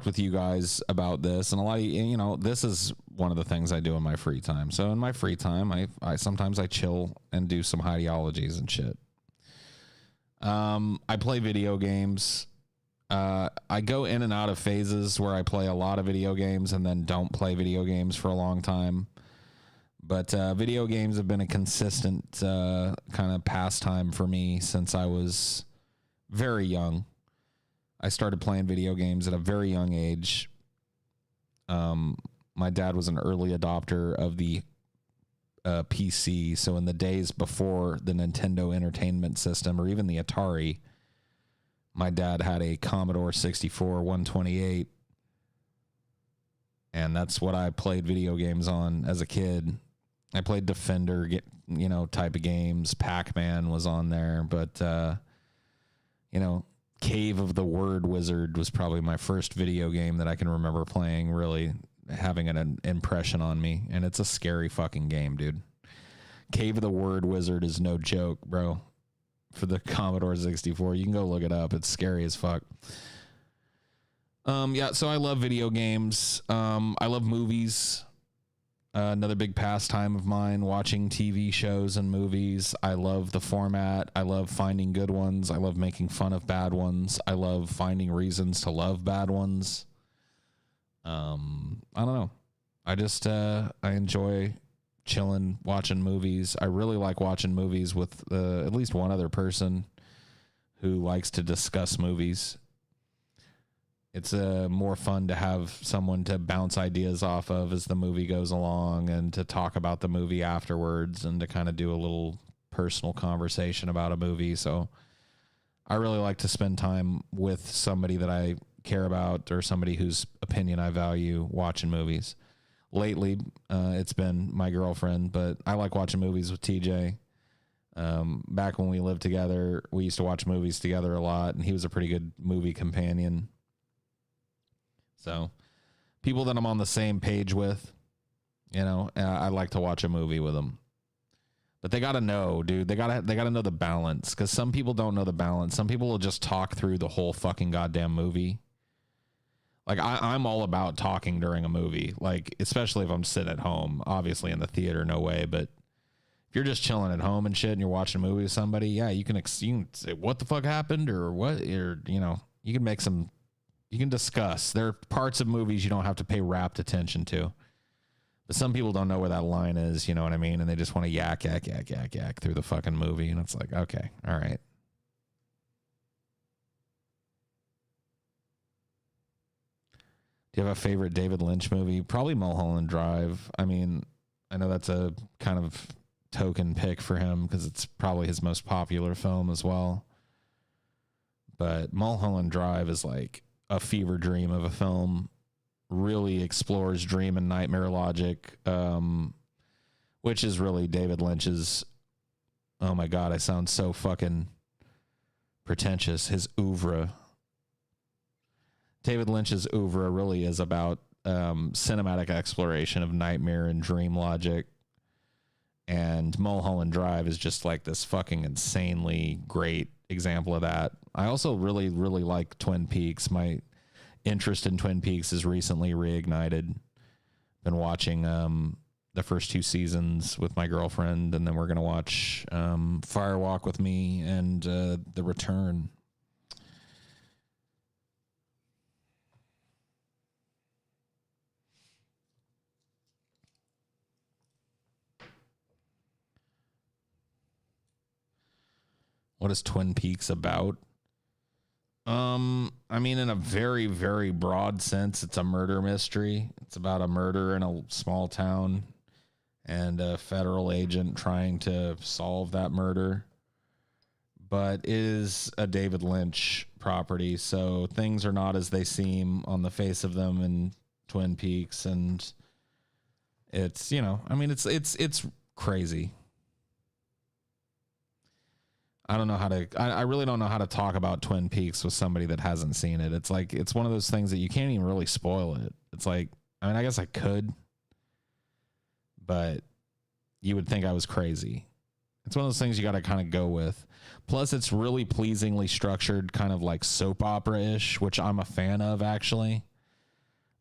with you guys about this, and a lot of this is one of the things I do in my free time. So in my free time, I sometimes I chill and do some ideologies and shit. I play video games. I go in and out of phases where I play a lot of video games and then don't play video games for a long time. But video games have been a consistent kind of pastime for me since I was very young. I started playing video games at a very young age. My dad was an early adopter of the PC. So in the days before the Nintendo Entertainment System or even the Atari, my dad had a Commodore 64 128. And that's what I played video games on as a kid. I played Defender, type of games. Pac-Man was on there. But, Cave of the Word Wizard was probably my first video game that I can remember playing, really having an impression on me. And it's a scary fucking game, dude. Cave of the Word Wizard is no joke, bro. For the Commodore 64. You can go look it up. It's scary as fuck. So I love video games. I love movies. Another big pastime of mine, watching TV shows and movies. I love the format. I love finding good ones. I love making fun of bad ones. I love finding reasons to love bad ones. I don't know. I just, I enjoy chilling, watching movies. I really like watching movies with at least one other person who likes to discuss movies. It's more fun to have someone to bounce ideas off of as the movie goes along and to talk about the movie afterwards and to kind of do a little personal conversation about a movie. So I really like to spend time with somebody that I care about or somebody whose opinion I value watching movies. Lately, it's been my girlfriend, but I like watching movies with TJ. Back when we lived together, we used to watch movies together a lot, and he was a pretty good movie companion. So people that I'm on the same page with, I like to watch a movie with them. But they got to know, dude. They got to know the balance, because some people don't know the balance. Some people will just talk through the whole fucking goddamn movie. Like I'm all about talking during a movie, like especially if I'm sitting at home. Obviously in the theater, no way. But if you're just chilling at home and shit, and you're watching a movie with somebody, yeah, you can say what the fuck happened or what, or you know, you can make some, you can discuss. There are parts of movies you don't have to pay rapt attention to, but some people don't know where that line is. You know what I mean? And they just want to yak through the fucking movie, and it's like, okay, all right. Do you have a favorite David Lynch movie? Probably Mulholland Drive. I mean, I know that's a kind of token pick for him because it's probably his most popular film as well. But Mulholland Drive is like a fever dream of a film. Really explores dream and nightmare logic, which is really David Lynch's, oh my God, I sound so fucking pretentious, his oeuvre. David Lynch's oeuvre really is about cinematic exploration of nightmare and dream logic. And Mulholland Drive is just like this fucking insanely great example of that. I also really, really like Twin Peaks. My interest in Twin Peaks is recently reignited. Been watching the first 2 seasons with my girlfriend, and then we're going to watch Fire Walk with Me and The Return. What is Twin Peaks about? I mean, in a very, very broad sense, it's a murder mystery. It's about a murder in a small town and a federal agent trying to solve that murder. But it is a David Lynch property, so things are not as they seem on the face of them in Twin Peaks, and it's, you know, I mean, it's crazy. I don't know how to, I really don't know how to talk about Twin Peaks with somebody that hasn't seen it. It's like, it's one of those things that you can't even really spoil it. It's like, I mean, I guess I could, but you would think I was crazy. It's one of those things you got to kind of go with. Plus, it's really pleasingly structured, kind of like soap opera-ish, which I'm a fan of, actually.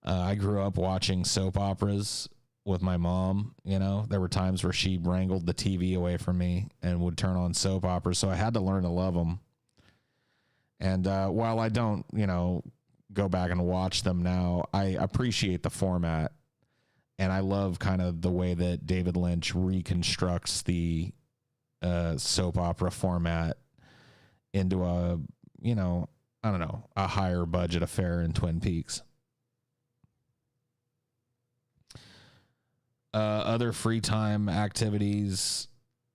I grew up watching soap operas with my mom. You know, there were times where she wrangled the TV away from me and would turn on soap operas, so I had to learn to love them. And while I don't, you know, go back and watch them now, I appreciate the format, and I love kind of the way that David Lynch reconstructs the soap opera format into a, you know, I don't know, a higher budget affair in Twin Peaks. Other free time activities.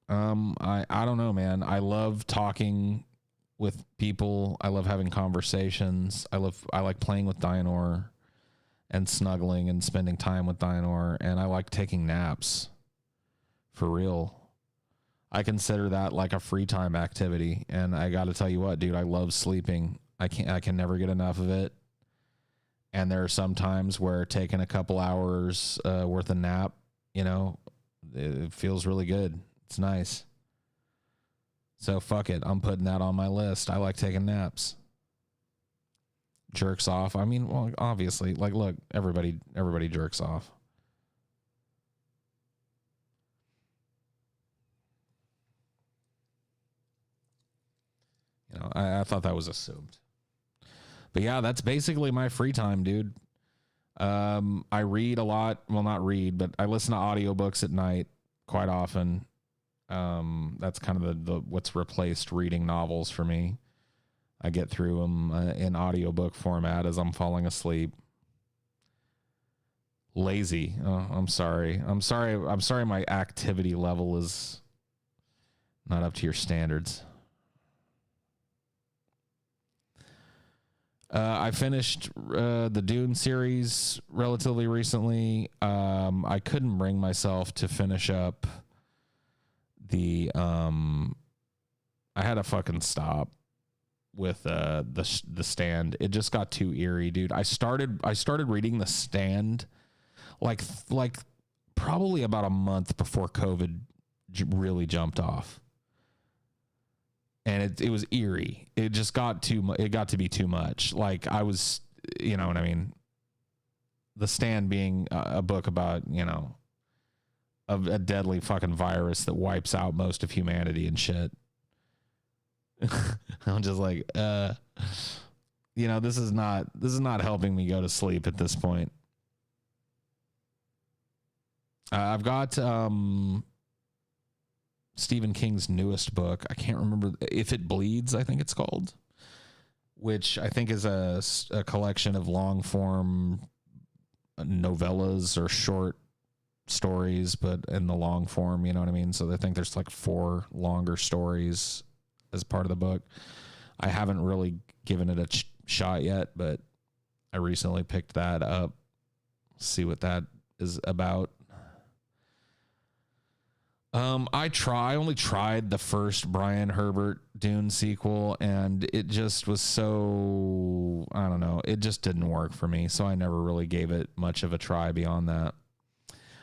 I don't know, man. I love talking with people. I love having conversations. I like playing with Dianor and snuggling and spending time with Dianor. And I like taking naps. For real. I consider that like a free time activity. And I got to tell you what, dude, I love sleeping. I can never get enough of it. And there are some times where taking a couple hours worth of nap, you know, it feels really good. It's nice. So fuck it. I'm putting that on my list. I like taking naps. Jerks off. I mean, well, obviously, like, look, everybody jerks off. You know, I thought that was assumed. But yeah, that's basically my free time, dude. I read a lot. Well, not read, but I listen to audiobooks at night quite often. That's kind of the what's replaced reading novels for me. I get through them in audiobook format as I'm falling asleep. Lazy. Oh, I'm sorry. I'm sorry my activity level is not up to your standards. I finished the Dune series relatively recently. I couldn't bring myself to finish up the. I had to fucking stop with the Stand. It just got too eerie, dude. I started reading The Stand like probably about a month before COVID really jumped off. And it was eerie. It just got it got to be too much. Like I was, you know what I mean? The Stand being a book about, you know, a deadly fucking virus that wipes out most of humanity and shit. I'm just like, you know, this is not helping me go to sleep at this point. I've got Stephen King's newest book. I can't remember. If It Bleeds, I think it's called, which I think is a collection of long form novellas or short stories, but in the long form, you know what I mean? So I think there's like 4 longer stories as part of the book. I haven't really given it a shot yet, but I recently picked that up. See what that is about. I only tried the first Brian Herbert Dune sequel, and it just was so, I don't know, it just didn't work for me. So I never really gave it much of a try beyond that.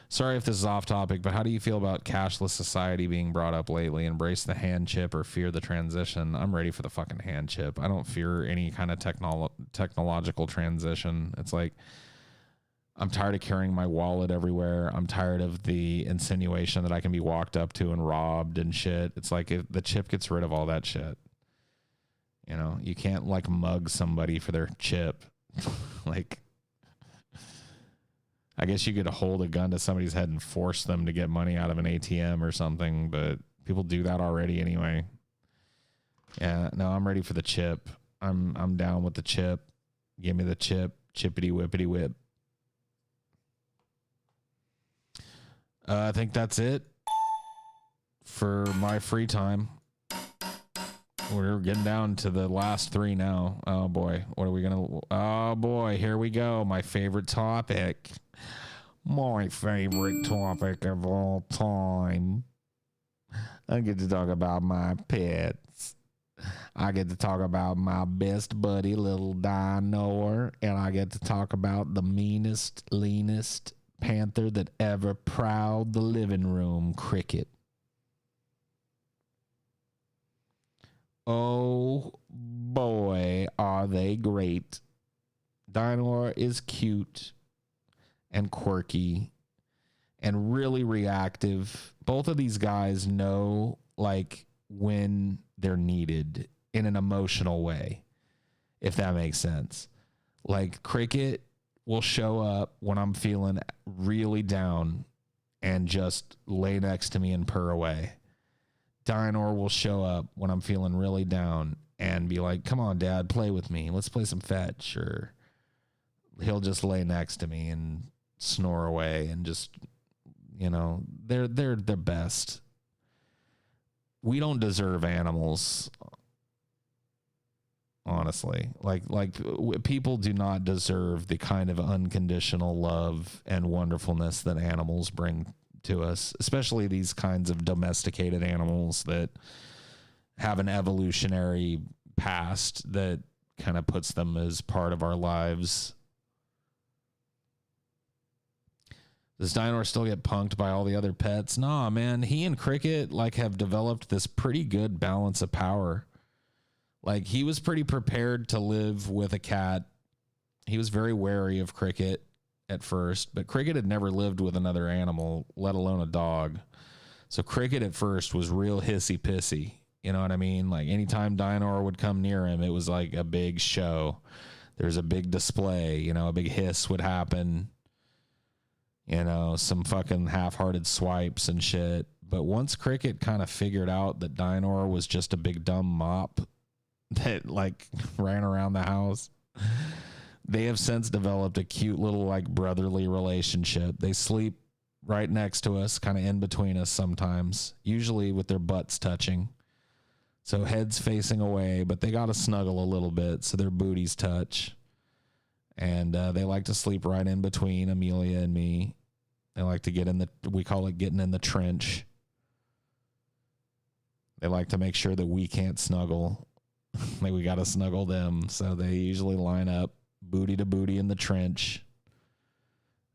Sorry if this is off topic, but how do you feel about cashless society being brought up lately? Embrace the hand chip or fear the transition? I'm ready for the fucking hand chip. I don't fear any kind of technological transition. It's like, I'm tired of carrying my wallet everywhere. I'm tired of the insinuation that I can be walked up to and robbed and shit. It's like if the chip gets rid of all that shit. You know, you can't like mug somebody for their chip. Like, I guess you could hold a gun to somebody's head and force them to get money out of an ATM or something, but people do that already anyway. Yeah, no, I'm ready for the chip. I'm down with the chip. Give me the chip. Chippity whippity whip. I think that's it for my free time. We're getting down to the last 3 now. Oh boy, what are we gonna? Oh boy, here we go. My favorite topic. My favorite topic of all time. I get to talk about my pets. I get to talk about my best buddy, little Dinosaur, and I get to talk about the meanest, leanest panther that ever prowled the living room, Cricket. Oh boy, are they great. Dinosaur is cute and quirky and really reactive. Both of these guys know like when they're needed in an emotional way, if that makes sense. Like Cricket will show up when I'm feeling really down and just lay next to me and purr away. Dinosaur will show up when I'm feeling really down and be like, come on, Dad, play with me. Let's play some fetch. Or he'll just lay next to me and snore away and just, you know, they're the best. We don't deserve animals. Honestly, like people do not deserve the kind of unconditional love and wonderfulness that animals bring to us, especially these kinds of domesticated animals that have an evolutionary past that kind of puts them as part of our lives. Does Dinosaur still get punked by all the other pets? Nah, man, he and Cricket like have developed this pretty good balance of power. Like, he was pretty prepared to live with a cat. He was very wary of Cricket at first, but Cricket had never lived with another animal, let alone a dog. So Cricket at first was real hissy-pissy. You know what I mean? Like, anytime Dinosaur would come near him, it was like a big show. There's a big display, you know, a big hiss would happen. You know, some fucking half-hearted swipes and shit. But once Cricket kind of figured out that Dinosaur was just a big dumb mop that like ran around the house, they have since developed a cute little like brotherly relationship. They sleep right next to us, kind of in between us sometimes, usually with their butts touching. So heads facing away, but they got to snuggle a little bit so their booties touch. And they like to sleep right in between Amelia and me. They like to get in we call it getting in the trench. They like to make sure that we can't snuggle. Like, we got to snuggle them. So they usually line up booty to booty in the trench.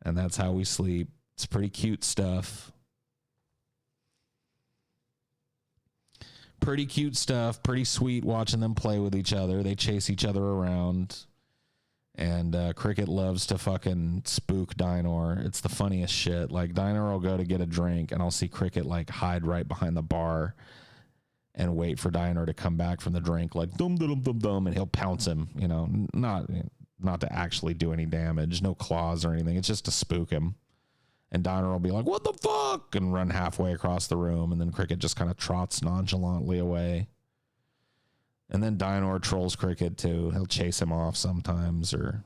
And that's how we sleep. It's pretty cute stuff. Pretty cute stuff. Pretty sweet watching them play with each other. They chase each other around. And Cricket loves to fucking spook Dinor. It's the funniest shit. Like, Dinor will go to get a drink, and I'll see Cricket, like, hide right behind the bar and wait for Dinor to come back from the drink, like, dum, dum, dum, dum, and he'll pounce him, you know, not to actually do any damage, no claws or anything. It's just to spook him. And Dinor will be like, what the fuck? And run halfway across the room, and then Cricket just kind of trots nonchalantly away. And then Dinor trolls Cricket too. He'll chase him off sometimes or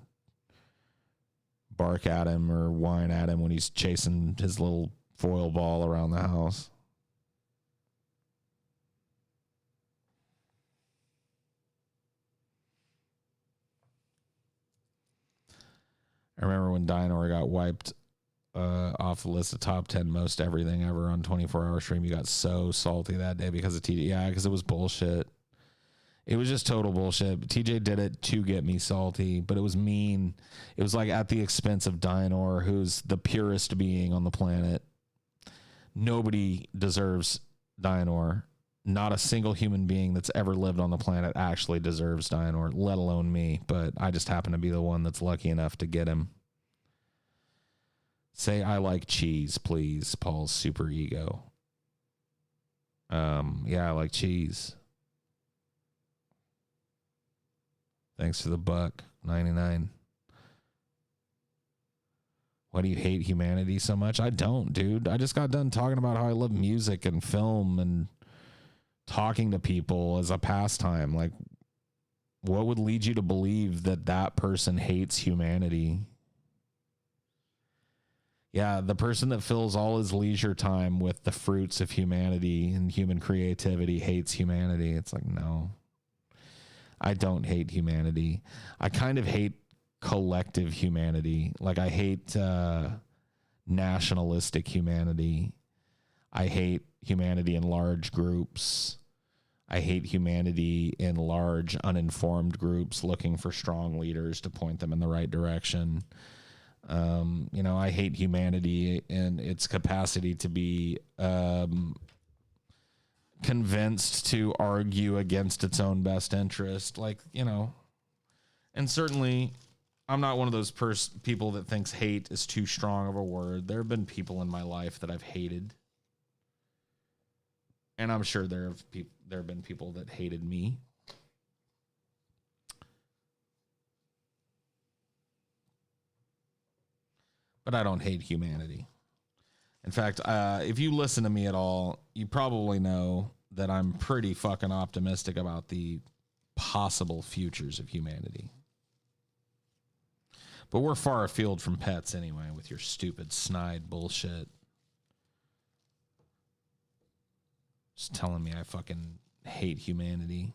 bark at him or whine at him when he's chasing his little foil ball around the house. I remember when Dinor got wiped off the list of top 10 most everything ever on 24-hour stream. You got so salty that day because of TJ. Yeah, because it was bullshit. It was just total bullshit. TJ did it to get me salty, but it was mean. It was like at the expense of Dinor, who's the purest being on the planet. Nobody deserves Dinor. Not a single human being that's ever lived on the planet actually deserves Dinor, let alone me. But I just happen to be the one that's lucky enough to get him. Say I like cheese, please, Paul's super ego. Yeah, I like cheese. Thanks for the $1.99. Why do you hate humanity so much? I don't, dude. I just got done talking about how I love music and film and talking to people as a pastime. Like, what would lead you to believe that that person hates humanity? Yeah, the person that fills all his leisure time with the fruits of humanity and human creativity hates humanity. It's like, no. I don't hate humanity. I kind of hate collective humanity. Like, I hate nationalistic humanity. I hate humanity in large groups. I hate humanity in large, uninformed groups looking for strong leaders to point them in the right direction. You know, I hate humanity in its capacity to be convinced to argue against its own best interest. Like, you know, and certainly I'm not one of those people that thinks hate is too strong of a word. There have been people in my life that I've hated. And I'm sure there have been people that hated me. But I don't hate humanity. In fact, if you listen to me at all, you probably know that I'm pretty fucking optimistic about the possible futures of humanity. But we're far afield from pets anyway with your stupid snide bullshit. Just telling me I fucking hate humanity.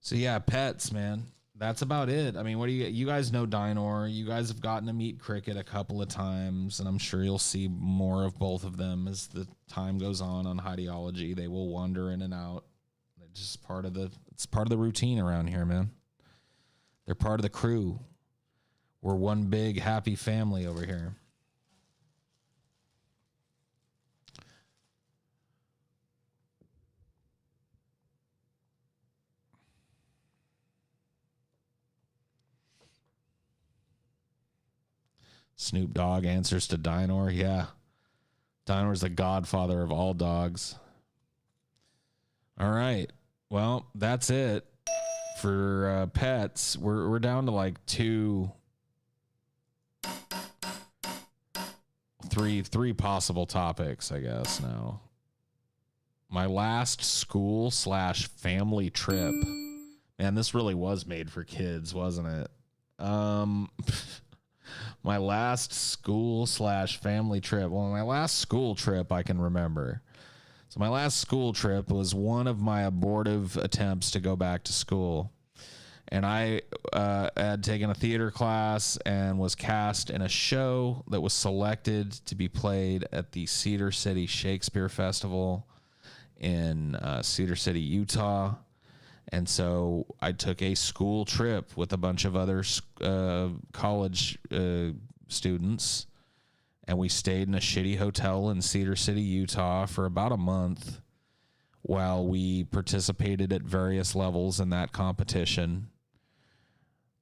So yeah, pets, man. That's about it. I mean, what do you guys know Dinor? You guys have gotten to meet Cricket a couple of times, and I'm sure you'll see more of both of them as the time goes on Hideology. They will wander in and out. They're just it's part of the routine around here, man. They're part of the crew. We're one big happy family over here. Snoop Dogg answers to Dinor. Yeah. Dinor's the godfather of all dogs. All right. Well, that's it for pets. We're down to like three possible topics, I guess, now. My last school/family trip. Man, this really was made for kids, wasn't it? My last school/family trip. Well, my last school trip I can remember. So my last school trip was one of my abortive attempts to go back to school. And I had taken a theater class and was cast in a show that was selected to be played at the Cedar City Shakespeare Festival in Cedar City, Utah. And so I took a school trip with a bunch of other college students, and we stayed in a shitty hotel in Cedar City, Utah for about a month while we participated at various levels in that competition.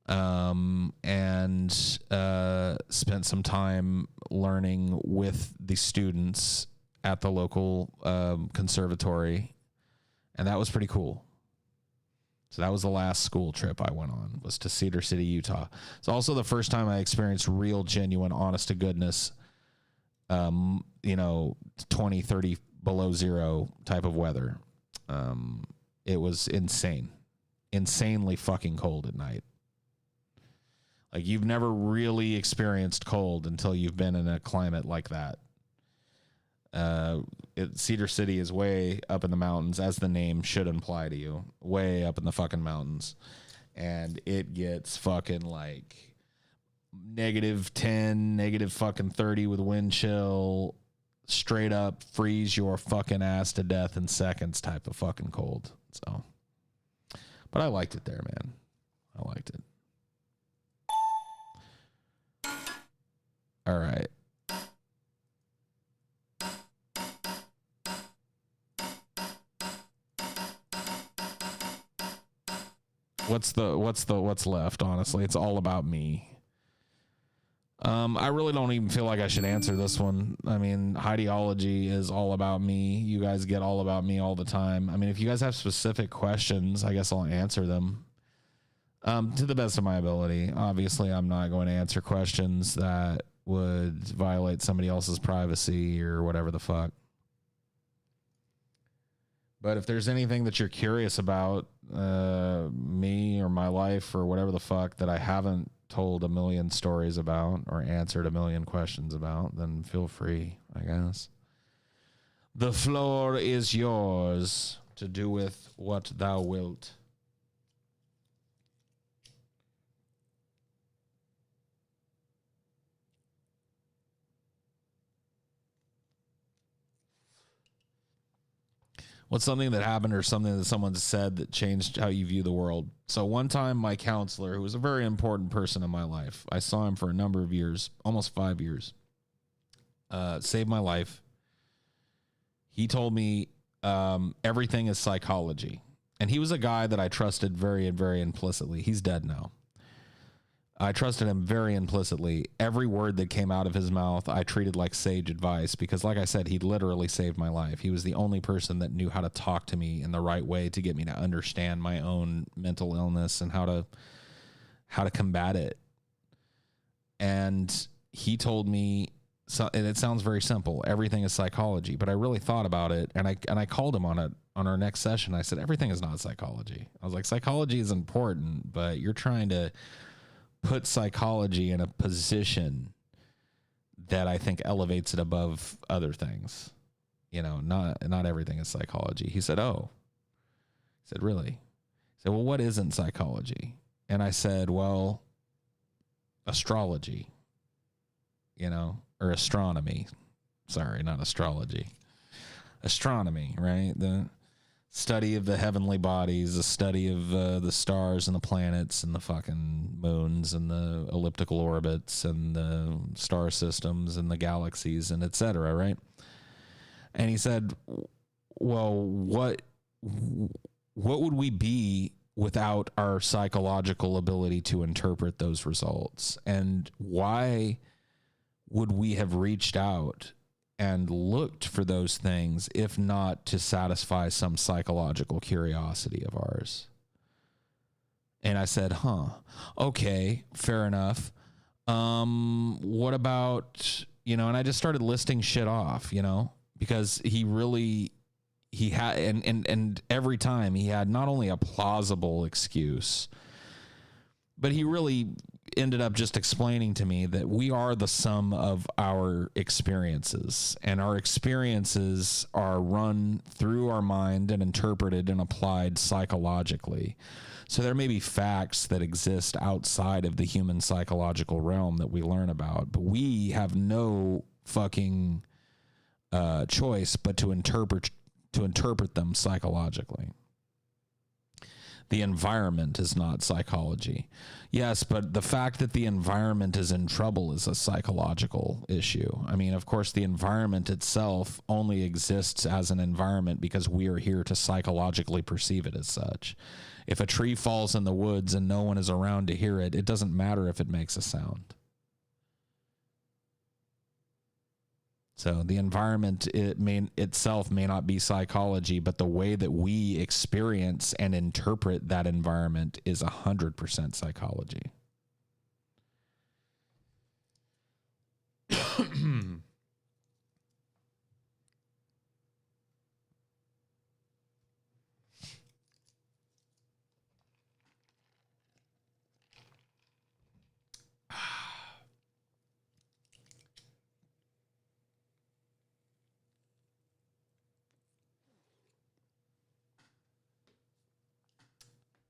and spent some time learning with the students at the local conservatory, and that was pretty cool. So that was the last school trip I went on, was to Cedar City, Utah. It's also the first time I experienced real, genuine, honest to goodness, 20, 30 below zero type of weather. It was insanely fucking cold at night. Like, you've never really experienced cold until you've been in a climate like that. Cedar City is way up in the mountains, as the name should imply to you, way up in the fucking mountains. And it gets fucking like -10, -30 with wind chill, straight up freeze your fucking ass to death in seconds type of fucking cold. So, but I liked it there, man. I liked it. All right. What's left? Honestly, it's all about me. I really don't even feel like I should answer this one. I mean, Heideology is all about me. You guys get all about me all the time. I mean, if you guys have specific questions, I guess I'll answer them to the best of my ability. Obviously, I'm not going to answer questions that would violate somebody else's privacy or whatever the fuck. But if there's anything that you're curious about, me or my life or whatever the fuck, that I haven't told a million stories about or answered a million questions about, then feel free, I guess. The floor is yours to do with what thou wilt. What's something that happened or something that someone said that changed how you view the world? So one time my counselor, who was a very important person in my life, I saw him for a number of years, almost 5 years, saved my life. He told me everything is psychology. And he was a guy that I trusted very, very implicitly. He's dead now. I trusted him very implicitly. Every word that came out of his mouth, I treated like sage advice because, like I said, he literally saved my life. He was the only person that knew how to talk to me in the right way to get me to understand my own mental illness and how to combat it. And he told me, and it sounds very simple, everything is psychology, but I really thought about it, and I called him on it on our next session. I said, everything is not psychology. I was like, psychology is important, but you're trying to put psychology in a position that I think elevates it above other things. You know, not everything is psychology. He said, oh. He said, really? He said, well, what isn't psychology? And I said, well, astrology, or astronomy. Sorry, not astrology. Astronomy, right? The study of the heavenly bodies, the study of the stars and the planets and the fucking moons and the elliptical orbits and the star systems and the galaxies and etc., right? And he said, well, what would we be without our psychological ability to interpret those results? And why would we have reached out and looked for those things if not to satisfy some psychological curiosity of ours? And I said, okay, fair enough. What about, and I just started listing shit off, because he had, and every time he had not only a plausible excuse, but he really ended up just explaining to me that we are the sum of our experiences, and our experiences are run through our mind and interpreted and applied psychologically. So there may be facts that exist outside of the human psychological realm that we learn about, but we have no fucking choice but to interpret them psychologically. The environment is not psychology. Yes, but the fact that the environment is in trouble is a psychological issue. I mean, of course, the environment itself only exists as an environment because we are here to psychologically perceive it as such. If a tree falls in the woods and no one is around to hear it, it doesn't matter if it makes a sound. So the environment itself may not be psychology, but the way that we experience and interpret that environment is 100% psychology.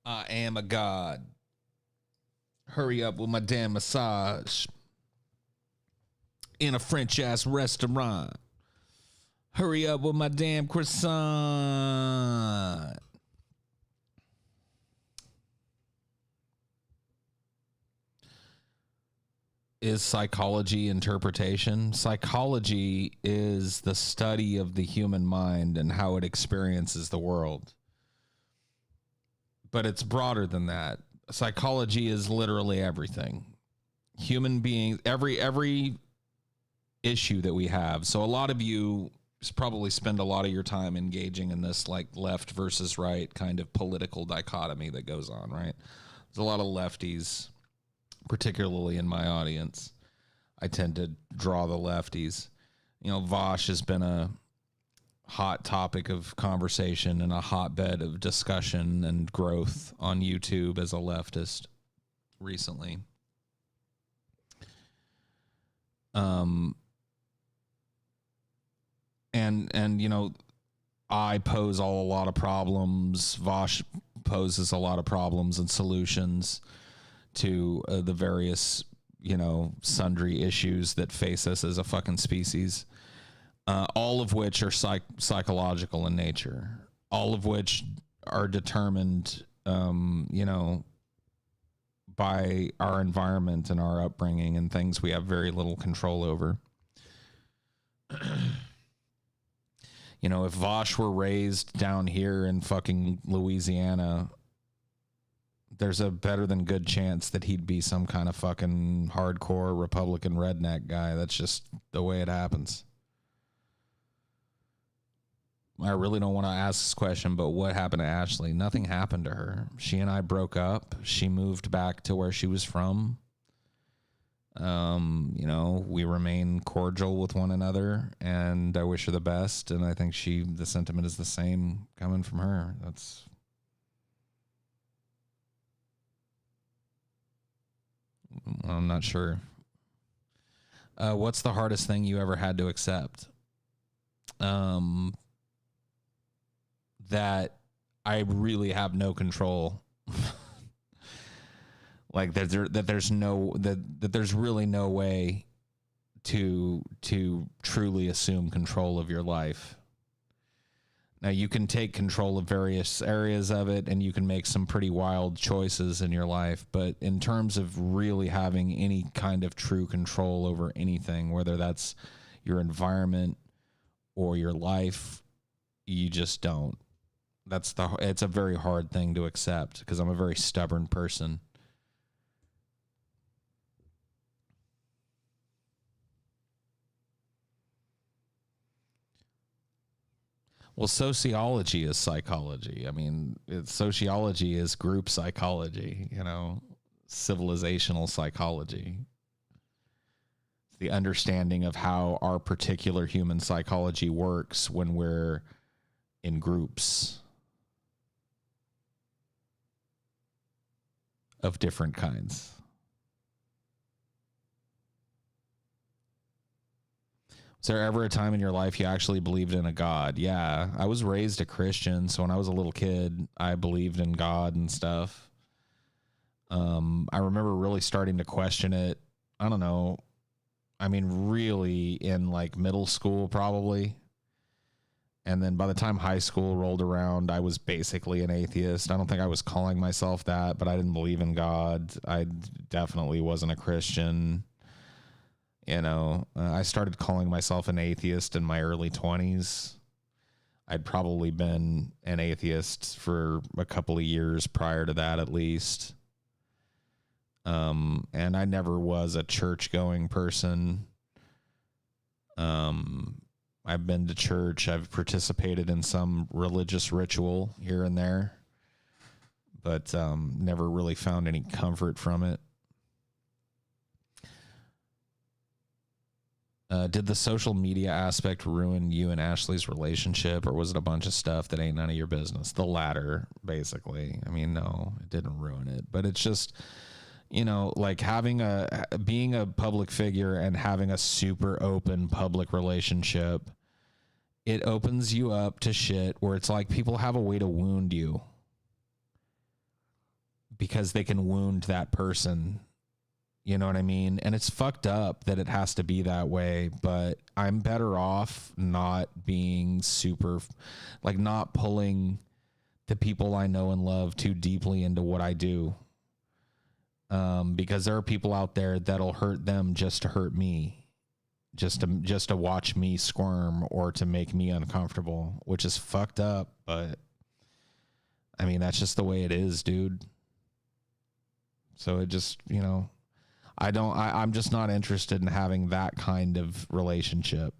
I am a god. Hurry up with my damn massage in a French ass restaurant. Hurry up with my damn croissant. Is psychology interpretation? Psychology is the study of the human mind and how it experiences the world. But it's broader than that. Psychology is literally everything. Human beings, every issue that we have. So a lot of you probably spend a lot of your time engaging in this like left versus right kind of political dichotomy that goes on, right? There's a lot of lefties, particularly in my audience. I tend to draw the lefties. You know, Vosh has been a hot topic of conversation and a hotbed of discussion and growth on YouTube as a leftist recently. And you know, I pose a lot of problems. Vosh poses a lot of problems and solutions to the various, you know, sundry issues that face us as a fucking species. All of which are psychological in nature, all of which are determined, you know, by our environment and our upbringing and things we have very little control over. You know, if Vosh were raised down here in fucking Louisiana, there's a better than good chance that he'd be some kind of fucking hardcore Republican redneck guy. That's just the way it happens. I really don't want to ask this question, but what happened to Ashley? Nothing happened to her. She and I broke up. She moved back to where she was from. You know, we remain cordial with one another, and I wish her the best. And I think the sentiment is the same coming from her. I'm not sure. What's the hardest thing you ever had to accept? That I really have no control. Like there's really no way to truly assume control of your life. Now you can take control of various areas of it and you can make some pretty wild choices in your life, but in terms of really having any kind of true control over anything, whether that's your environment or your life, you just don't. It's a very hard thing to accept because I'm a very stubborn person. Well, sociology is psychology. I mean, sociology is group psychology, you know, civilizational psychology. It's the understanding of how our particular human psychology works when we're in groups of different kinds. Was there ever a time in your life you actually believed in a God? Yeah, I was raised a Christian, so when I was a little kid, I believed in God and stuff. I remember really starting to question it. I don't know. I mean, really in like middle school, probably. And then by the time high school rolled around, I was basically an atheist. I don't think I was calling myself that, but I didn't believe in God. I definitely wasn't a Christian. You know, I started calling myself an atheist in my early 20s. I'd probably been an atheist for a couple of years prior to that, at least. And I never was a church-going person. I've been to church. I've participated in some religious ritual here and there, but never really found any comfort from it. Did the social media aspect ruin you and Ashley's relationship, or was it a bunch of stuff that ain't none of your business? The latter, basically. I mean, no, it didn't ruin it, but it's just, you know, like being a public figure and having a super open public relationship, it opens you up to shit where it's like people have a way to wound you because they can wound that person. You know what I mean? And it's fucked up that it has to be that way, but I'm better off not being super, like not pulling the people I know and love too deeply into what I do. Because there are people out there that'll hurt them just to hurt me, just to watch me squirm or to make me uncomfortable, which is fucked up. But I mean, that's just the way it is, dude. So it just, you know, I'm just not interested in having that kind of relationship.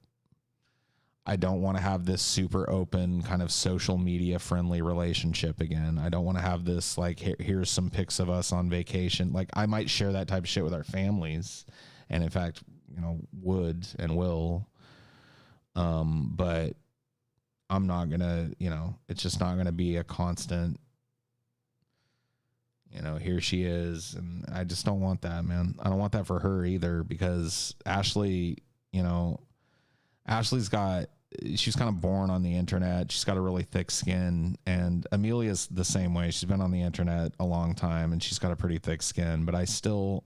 I don't want to have this super open kind of social media friendly relationship again. I don't want to have this like, here's some pics of us on vacation. Like I might share that type of shit with our families. And in fact, you know, would and will. But I'm not going to, you know, it's just not going to be a constant, you know, here she is. And I just don't want that, man. I don't want that for her either, because Ashley, you know, she's kind of born on the internet. She's got a really thick skin, and Amelia's the same way. She's been on the internet a long time and she's got a pretty thick skin, but I still,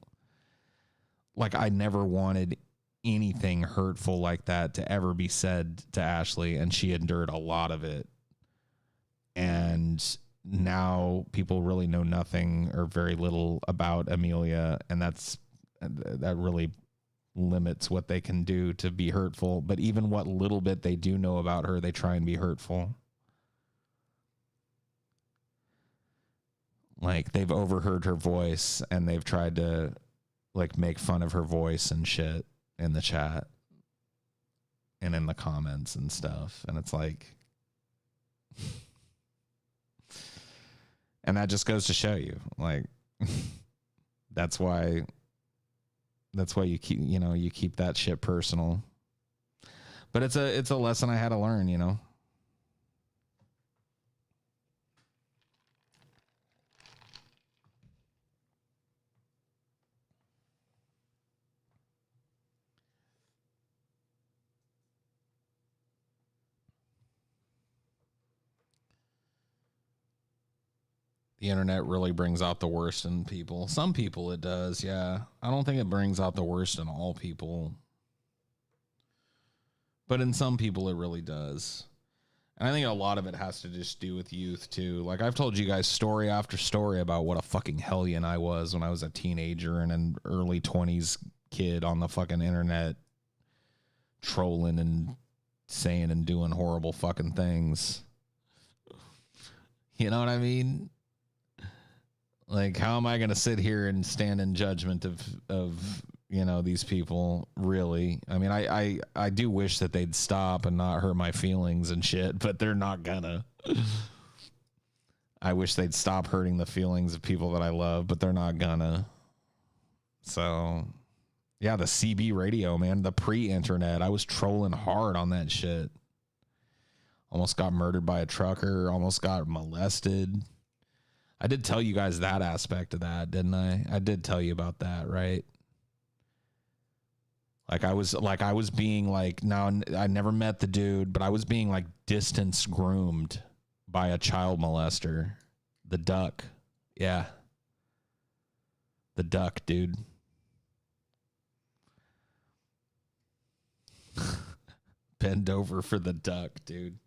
like, I never wanted anything hurtful like that to ever be said to Ashley, and she endured a lot of it. And now people really know nothing or very little about Amelia, and that really limits what they can do to be hurtful. But even what little bit they do know about her, they try and be hurtful. Like they've overheard her voice and they've tried to like make fun of her voice and shit in the chat and in the comments and stuff. And it's like, and that just goes to show you, like, that's why you keep that shit personal. But it's a lesson I had to learn, you know. The internet really brings out the worst in people. Some people it does, yeah. I don't think it brings out the worst in all people. But in some people it really does. And I think a lot of it has to just do with youth too. Like I've told you guys story after story about what a fucking hellion I was when I was a teenager and an early 20s kid on the fucking internet trolling and saying and doing horrible fucking things. You know what I mean? Like, how am I going to sit here and stand in judgment of, you know, these people, really? I mean, I do wish that they'd stop and not hurt my feelings and shit, but they're not gonna. I wish they'd stop hurting the feelings of people that I love, but they're not gonna. So, yeah, the CB radio, man, the pre-internet, I was trolling hard on that shit. Almost got murdered by a trucker, almost got molested. I did tell you guys that aspect of that, didn't I? I did tell you about that, right? I was being like, now I never met the dude, but I was being like distance groomed by a child molester. The duck. Yeah. The duck, dude. Bend over for the duck, dude.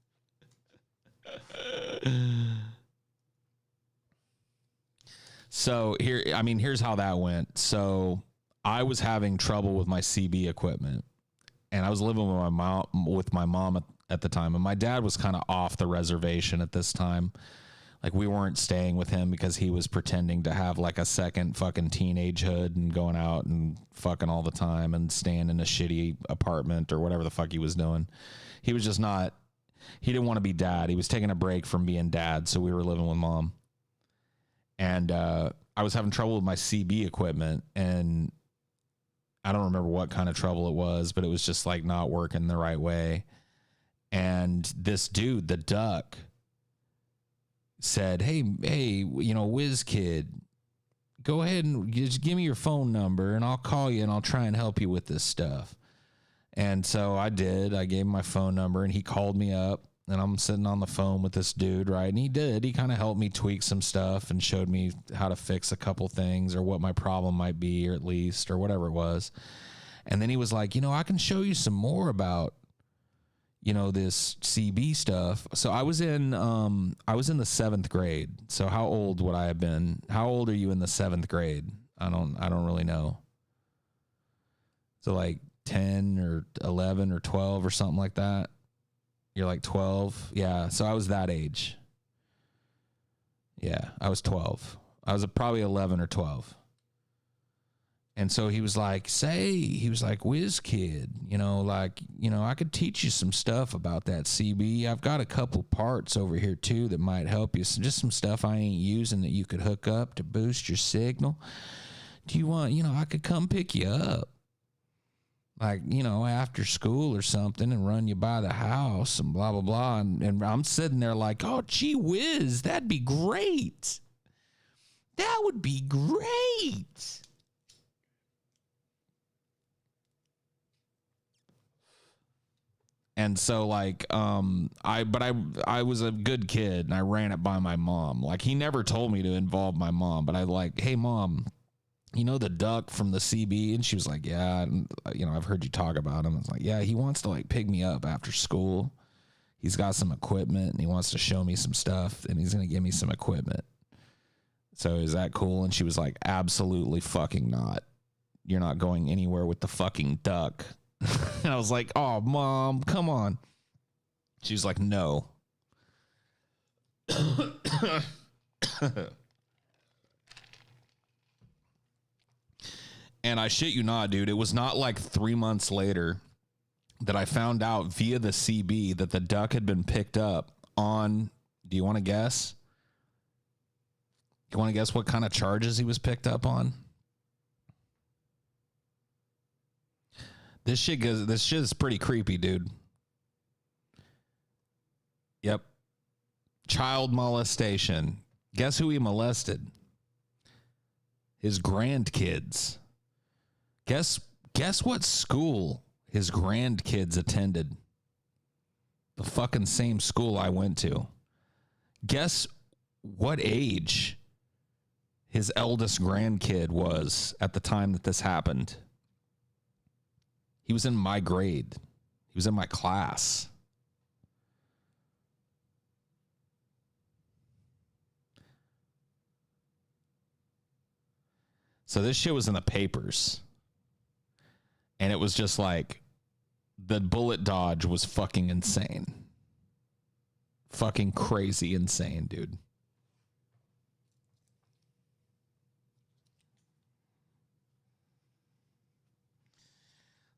So here's how that went. So I was having trouble with my CB equipment, and I was living with my mom at the time, and my dad was kind of off the reservation at this time. Like, we weren't staying with him because he was pretending to have like a second fucking teenagehood and going out and fucking all the time and staying in a shitty apartment or whatever the fuck he was doing. He was just not, he didn't want to be dad. He was taking a break from being dad. So we were living with mom. And I was having trouble with my CB equipment, and I don't remember what kind of trouble it was, but it was just like not working the right way. And this dude, the duck, said, hey, Whiz Kid, go ahead and just give me your phone number and I'll call you and I'll try and help you with this stuff. And so I did. I gave him my phone number and he called me up, and I'm sitting on the phone with this dude, right? And he kind of helped me tweak some stuff and showed me how to fix a couple things or what my problem might be, or at least, or whatever it was. And then he was like, I can show you some more about, this CB stuff. So I was in the 7th grade. So how old would I have been? How old are you in the 7th grade? I don't really know. So like 10 or 11 or 12 or something like that. You're like 12. Yeah. So I was that age. Yeah. I was 12. I was probably 11 or 12. And so he was like, Whiz Kid, I could teach you some stuff about that CB. I've got a couple parts over here too that might help you. So just some stuff I ain't using that you could hook up to boost your signal. Do you want, I could come pick you up, like, after school or something, and run you by the house and blah, blah, blah. And I'm sitting there like, oh, gee whiz, that'd be great. That would be great. And so like, I was a good kid and I ran it by my mom. Like, he never told me to involve my mom, but I like, hey mom, the duck from the CB? And she was like, yeah, and, I've heard you talk about him. I was like, yeah, he wants to like pick me up after school. He's got some equipment and he wants to show me some stuff and he's going to give me some equipment. So is that cool? And she was like, absolutely fucking not. You're not going anywhere with the fucking duck. And I was like, oh, mom, come on. She was like, no. And I shit you not, dude, it was not like 3 months later that I found out via the CB that the duck had been picked up on, do you want to guess? You want to guess what kind of charges he was picked up on? This shit is pretty creepy, dude. Yep. Child molestation. Guess who he molested? His grandkids. Guess what school his grandkids attended? The fucking same school I went to. Guess what age his eldest grandkid was at the time that this happened? He was in my grade. He was in my class. So this shit was in the papers. And it was just like, the bullet dodge was fucking insane. Fucking crazy insane, dude.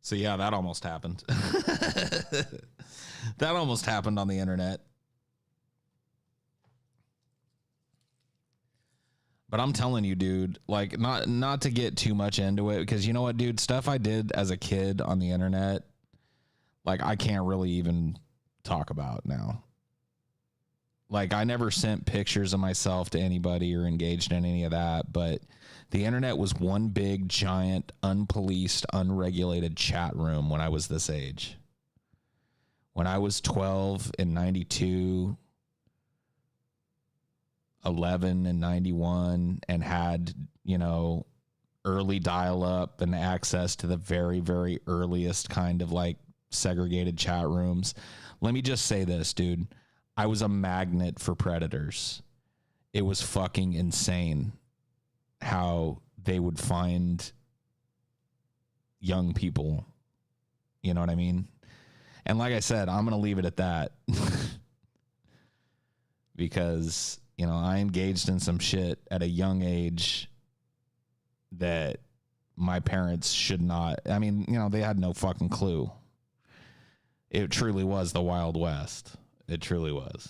So yeah, that almost happened. That almost happened on the internet. But I'm telling you, dude, like, not to get too much into it, because you know what, dude, stuff I did as a kid on the internet, like, I can't really even talk about now. Like, I never sent pictures of myself to anybody or engaged in any of that, but the internet was one big, giant, unpoliced, unregulated chat room when I was this age. When I was 12 in 92, 11 and 91, and had, early dial-up and access to the very, very earliest kind of like segregated chat rooms. Let me just say this, dude. I was a magnet for predators. It was fucking insane how they would find young people. You know what I mean? And like I said, I'm going to leave it at that. Because, you know, I engaged in some shit at a young age that my parents should not. I mean, you know, they had no fucking clue. It truly was the Wild West. It truly was.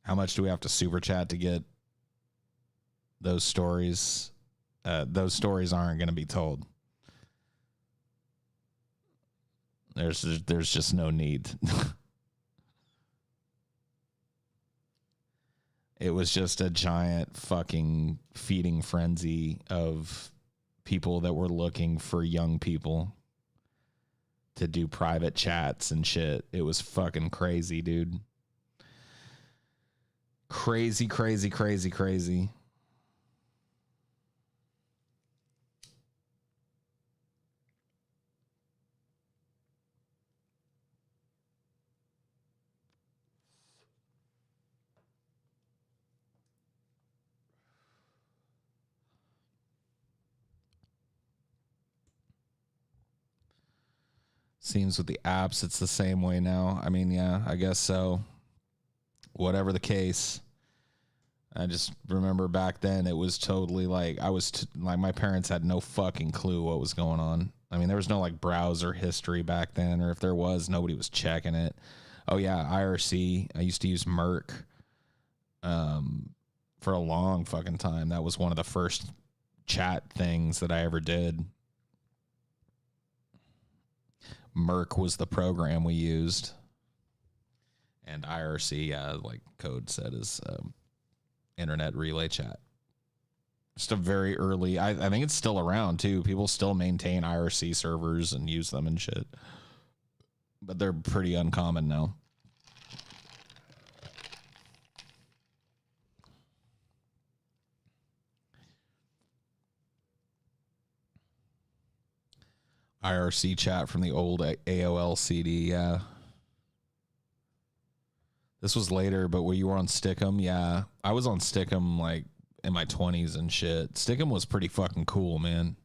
How much do we have to super chat to get those stories? Those stories aren't going to be told. There's just no need. It was just a giant fucking feeding frenzy of people that were looking for young people to do private chats and shit. It was fucking crazy, dude. Crazy, crazy, crazy, crazy. Seems with the apps, it's the same way now. I mean, yeah, I guess so. Whatever the case, I just remember back then it was totally like like my parents had no fucking clue what was going on. I mean, there was no like browser history back then, or if there was, nobody was checking it. Oh yeah, IRC. I used to use Merc for a long fucking time. That was one of the first chat things that I ever did. Merc was the program we used. And IRC, like Code said, is internet relay chat. Just a very early, I think it's still around too. People still maintain IRC servers and use them and shit. But they're pretty uncommon now. IRC chat from the old AOL CD, yeah. This was later, but where you were on Stickum, yeah. I was on Stickum like in my 20s and shit. Stickum was pretty fucking cool, man.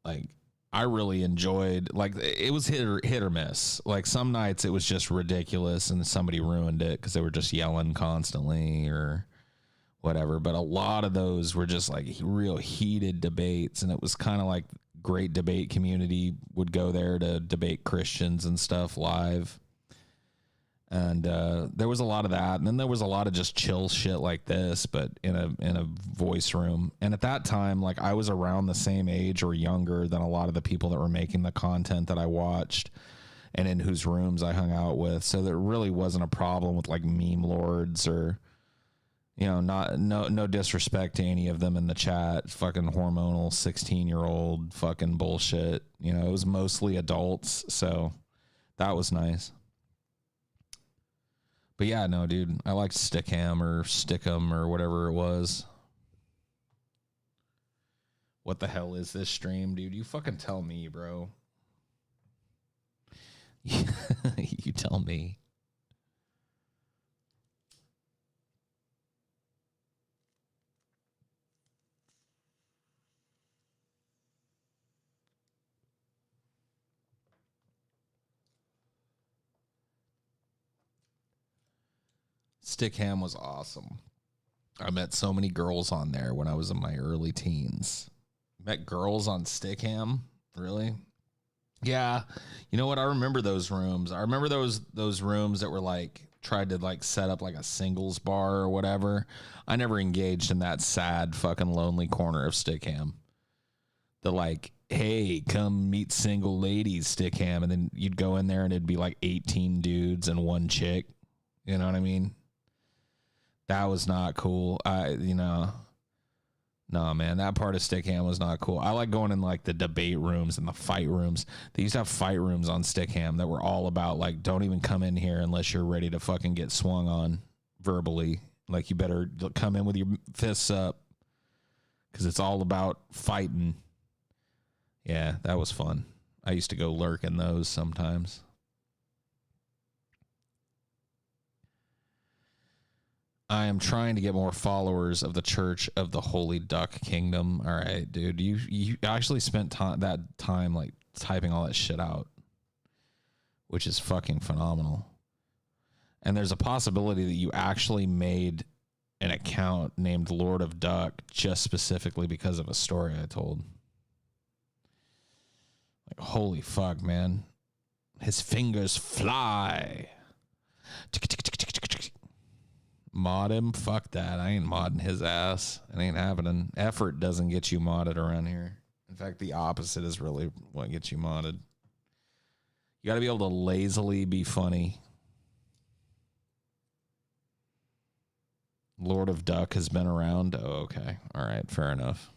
Like, I really enjoyed, like, it was hit or miss. Like, some nights it was just ridiculous and somebody ruined it because they were just yelling constantly or whatever. But a lot of those were just like real heated debates, and it was kind of like great debate community would go there to debate Christians and stuff live. And there was a lot of that, and then there was a lot of just chill shit like this, but in a voice room. And at that time, like, I was around the same age or younger than a lot of the people that were making the content that I watched and in whose rooms I hung out with. So there really wasn't a problem with like meme lords or, you know, no disrespect to any of them in the chat. Fucking hormonal 16-year-old fucking bullshit. You know, it was mostly adults, so that was nice. But yeah, no, dude, I liked Stickham or Stickum or whatever it was. What the hell is this stream, dude? You fucking tell me, bro. You tell me. Stickham was awesome. I met so many girls on there when I was in my early teens. Met girls on Stickham? Really? Yeah. You know what? I remember those rooms. I remember those rooms that were like tried to like set up like a singles bar or whatever. I never engaged in that sad fucking lonely corner of Stickham. The like, hey, come meet single ladies, Stickham, and then you'd go in there and it'd be like 18 dudes and one chick. You know what I mean? That was not cool. No, man, that part of Stickham was not cool. I like going in like the debate rooms and the fight rooms. They used to have fight rooms on Stickham that were all about like, don't even come in here unless you're ready to fucking get swung on verbally. Like, you better come in with your fists up because it's all about fighting. Yeah, that was fun. I used to go lurk in those sometimes. I am trying to get more followers of the Church of the Holy Duck Kingdom. All right, dude. You actually spent that time like typing all that shit out, which is fucking phenomenal. And there's a possibility that you actually made an account named Lord of Duck just specifically because of a story I told. Like, holy fuck, man. His fingers fly. Mod him? Fuck that. I ain't modding his ass. It ain't happening. Effort doesn't get you modded around here. In fact, the opposite is really what gets you modded. You got to be able to lazily be funny. Lord of Duck has been around. Oh, okay. All right. Fair enough.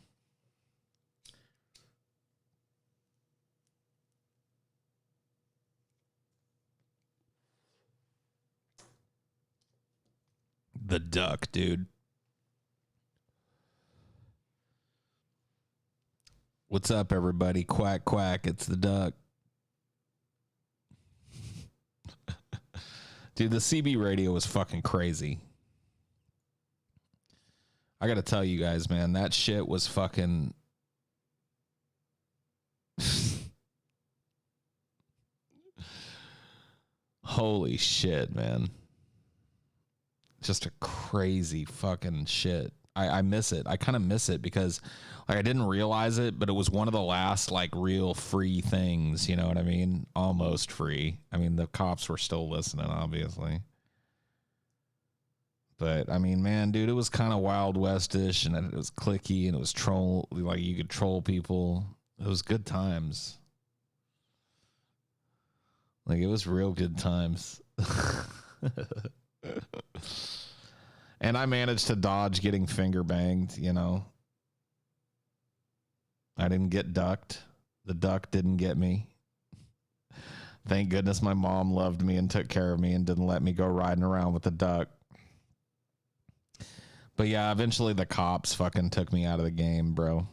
The duck, dude. What's up, everybody? Quack, quack. It's the duck. Dude, the CB radio was fucking crazy. I got to tell you guys, man, that shit was fucking... Holy shit, man. Just a crazy fucking shit. I miss it. I kind of miss it because like I didn't realize it, but it was one of the last like real free things, you know what I mean? Almost free. I mean, the cops were still listening, obviously. But I mean, man, dude, it was kind of Wild West-ish and it was clicky and it was troll, like you could troll people. It was good times. Like it was real good times. And I managed to dodge getting finger banged, you know. I didn't get ducked. The duck didn't get me. Thank goodness my mom loved me and took care of me and didn't let me go riding around with the duck. But yeah, eventually the cops fucking took me out of the game, bro.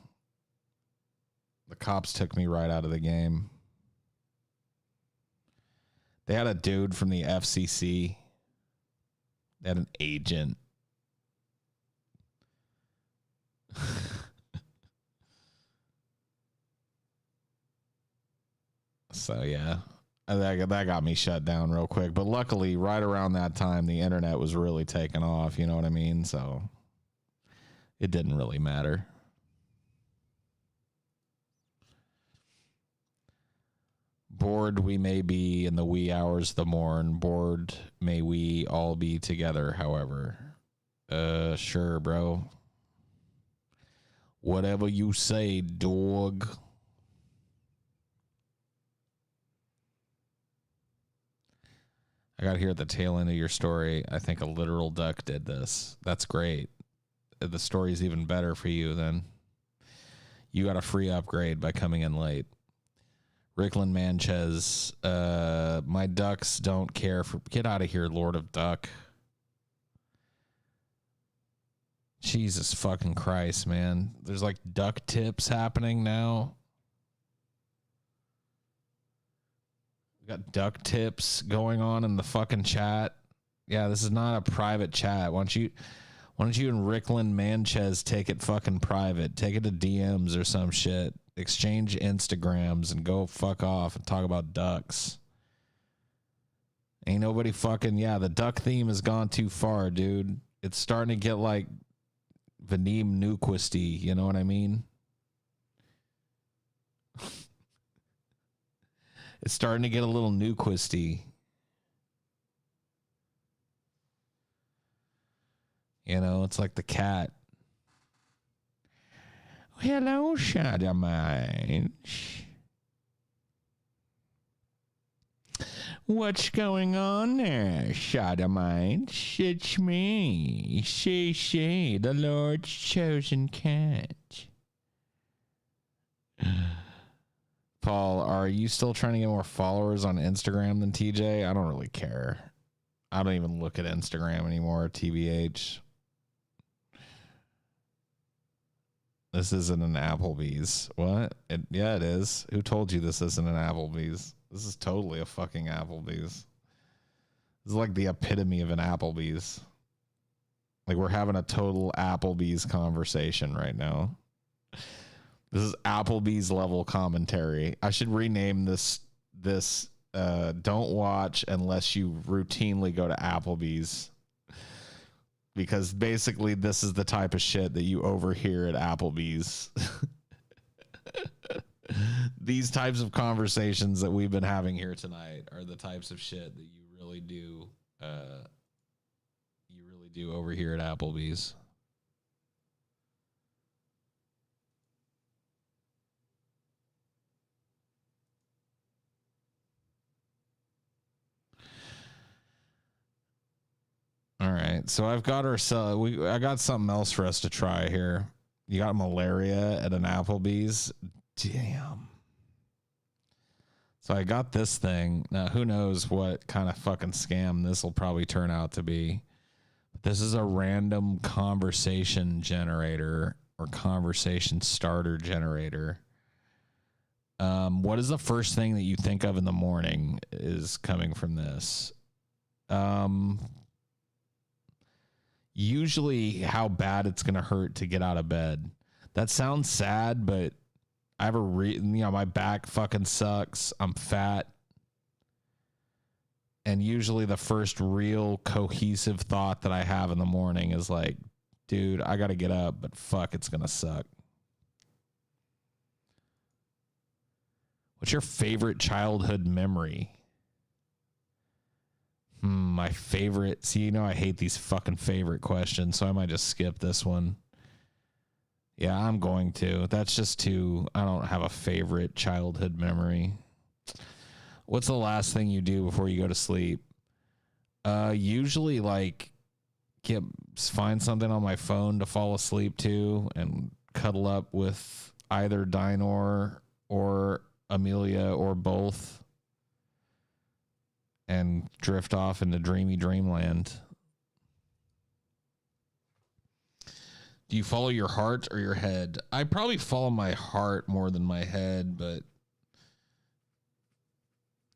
The cops took me right out of the game. They had a dude from the FCC. They had an agent. So yeah, that got me shut down real quick. But luckily, right around that time, the internet was really taking off. You know what I mean? So it didn't really matter. Bored we may be in the wee hours of the morn. Bored may we all be together, however. Sure, bro. Whatever you say, dog. I got to hear at the tail end of your story. I think a literal duck did this. That's great. The story's even better for you then. You got a free upgrade by coming in late. Rickland Manchez, my ducks don't care for... Get out of here, Lord of Duck. Jesus fucking Christ, man. There's like duck tips happening now. We got duck tips going on in the fucking chat. Yeah, this is not a private chat. Why don't you and Rickland Manchez take it fucking private? Take it to DMs or some shit. Exchange Instagrams and go fuck off and talk about ducks. Ain't nobody fucking... Yeah, the duck theme has gone too far, dude. It's starting to get like Vadim Newquisty, you know what I mean? It's starting to get a little Newquisty. You know, it's like the cat. Hello, Shadowmine. What's going on there, Shadowmine? It's me, Cece, the Lord's chosen cat. Paul, are you still trying to get more followers on Instagram than TJ? I don't really care. I don't even look at Instagram anymore, TBH. This isn't an Applebee's. What? Yeah, it is. Who told you this isn't an Applebee's? This is totally a fucking Applebee's. This is like the epitome of an Applebee's. Like we're having a total Applebee's conversation right now. This is Applebee's level commentary. I should rename this don't watch unless you routinely go to Applebee's. Because basically this is the type of shit that you overhear at Applebee's. These types of conversations that we've been having here tonight are the types of shit that you really do overhear at Applebee's. All right, so I've got I got something else for us to try here. You got malaria at an Applebee's? Damn. So I got this thing. Now, who knows what kind of fucking scam this will probably turn out to be. This is a random conversation generator or conversation starter generator. What is the first thing that you think of in the morning is coming from this? Usually how bad it's going to hurt to get out of bed. That sounds sad, but I have my back fucking sucks. I'm fat. And usually the first real cohesive thought that I have in the morning is like, dude, I got to get up, but fuck, it's going to suck. What's your favorite childhood memory? My favorite. See, I hate these fucking favorite questions, so I might just skip this one. Yeah, I'm going to. That's just too. I don't have a favorite childhood memory. What's the last thing you do before you go to sleep? Usually, like, find something on my phone to fall asleep to and cuddle up with either Dinor or Amelia or both. And drift off into dreamy dreamland. Do you follow your heart or your head? I probably follow my heart more than my head, but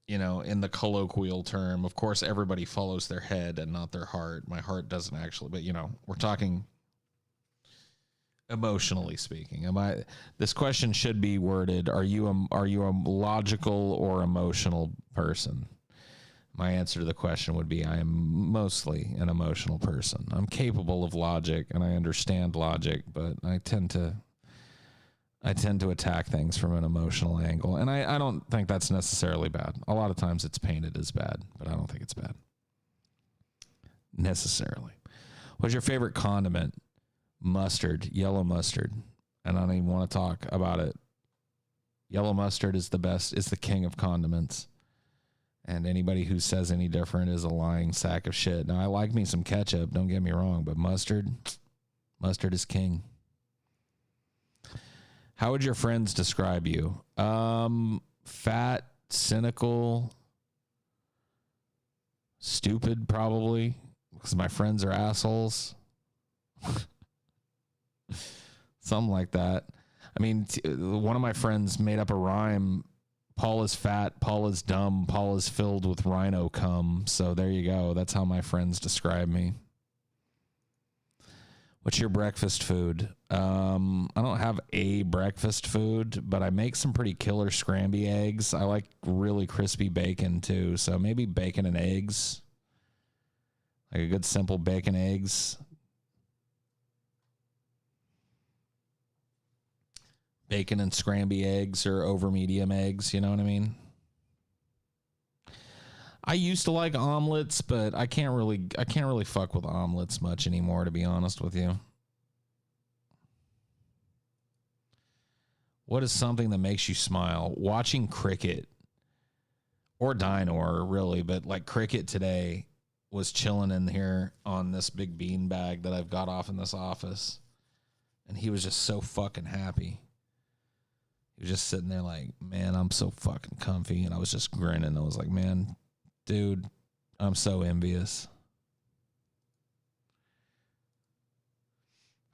in the colloquial term, of course, everybody follows their head and not their heart. My heart doesn't actually, but we're talking emotionally speaking. This question should be worded: Are you a logical or emotional person? My answer to the question would be I am mostly an emotional person. I'm capable of logic and I understand logic, but I tend to attack things from an emotional angle. And I don't think that's necessarily bad. A lot of times it's painted as bad, but I don't think it's bad necessarily. What's your favorite condiment? Mustard, yellow mustard. And I don't even want to talk about it. Yellow mustard is the best, is the king of condiments. And anybody who says any different is a lying sack of shit. Now, I like me some ketchup, don't get me wrong, but mustard is king. How would your friends describe you? Fat, cynical, stupid, probably, because my friends are assholes. Something like that. I mean, one of my friends made up a rhyme. Paul is fat, Paul is dumb, Paul is filled with rhino cum. So there you go. That's how my friends describe me. What's your breakfast food? I don't have a breakfast food, but I make some pretty killer scramby eggs. I like really crispy bacon too. So maybe bacon and eggs. Like a good simple bacon eggs. Bacon and scramby eggs or over medium eggs, you know what I mean? I used to like omelets, but I can't really fuck with omelets much anymore, to be honest with you. What is something that makes you smile? Watching cricket or Dinor, really, but like cricket today was chilling in here on this big bean bag that I've got off in this office. And he was just so fucking happy. He was just sitting there like, man, I'm so fucking comfy. And I was just grinning. I was like, man, dude, I'm so envious.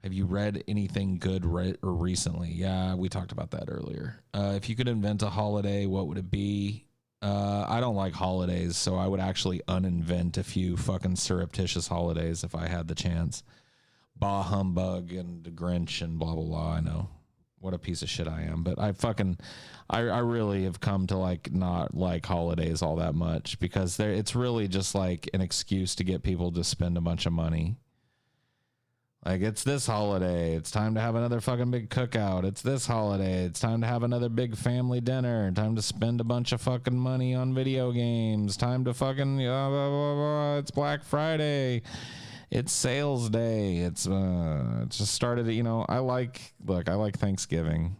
Have you read anything good or recently? Yeah, we talked about that earlier. If you could invent a holiday, what would it be? I don't like holidays, so I would actually uninvent a few fucking surreptitious holidays if I had the chance. bah humbug and the Grinch and blah blah blah. I know what a piece of shit I am, but I really have come to like not like holidays all that much because it's really just like an excuse to get people to spend a bunch of money. Like, it's this holiday, it's time to have another fucking big cookout. It's this holiday, it's time to have another big family dinner. Time to spend a bunch of fucking money on video games. Time to fucking blah, blah, blah, blah. It's Black Friday. It's sales day. It just started, I like Thanksgiving.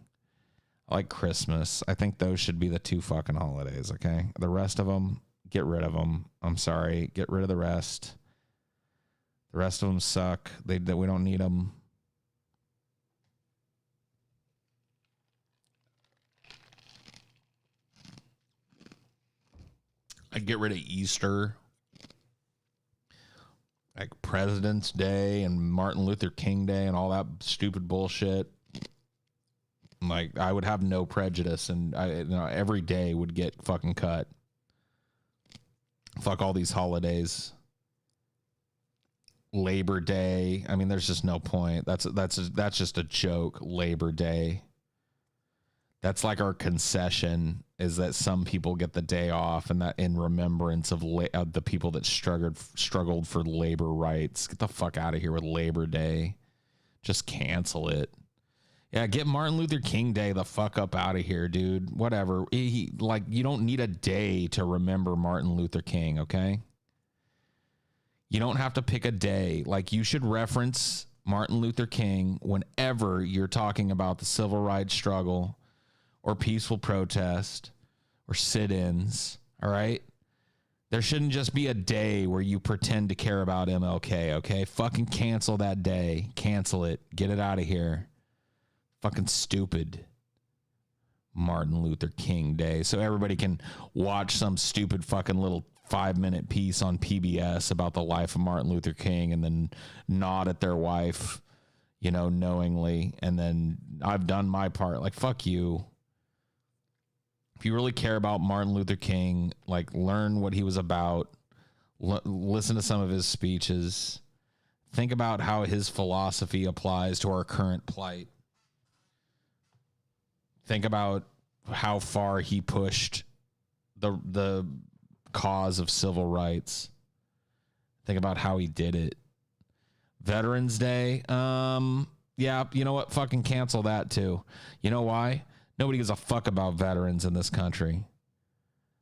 I like Christmas. I think those should be the two fucking holidays, okay? The rest of them, get rid of them. I'm sorry. Get rid of the rest. The rest of them suck. We don't need them. I'd get rid of Easter. Like President's Day and Martin Luther King Day and all that stupid bullshit. Like, I would have no prejudice, and every day would get fucking cut. Fuck all these holidays. Labor Day. I mean, there's just no point. That's just a joke. Labor Day. That's like our concession, is that some people get the day off, and that in remembrance of the people that struggled for labor rights. Get the fuck out of here with Labor Day. Just cancel it. Yeah, get Martin Luther King Day the fuck up out of here, dude. Whatever. You don't need a day to remember Martin Luther King, okay? You don't have to pick a day. Like, you should reference Martin Luther King whenever you're talking about the civil rights struggle or peaceful protest or sit-ins, all right? There shouldn't just be a day where you pretend to care about MLK, okay? Fucking cancel that day. Cancel it. Get it out of here. Fucking stupid. Martin Luther King Day. So everybody can watch some stupid fucking little 5-minute piece on PBS about the life of Martin Luther King and then nod at their wife, knowingly. And then I've done my part. Like, fuck you. If you really care about Martin Luther King, like, learn what he was about. Listen to some of his speeches. Think about how his philosophy applies to our current plight. Think about how far he pushed the cause of civil rights. Think about how he did it. Veterans Day. Yeah, you know what? Fucking cancel that too. You know why? Nobody gives a fuck about veterans in this country.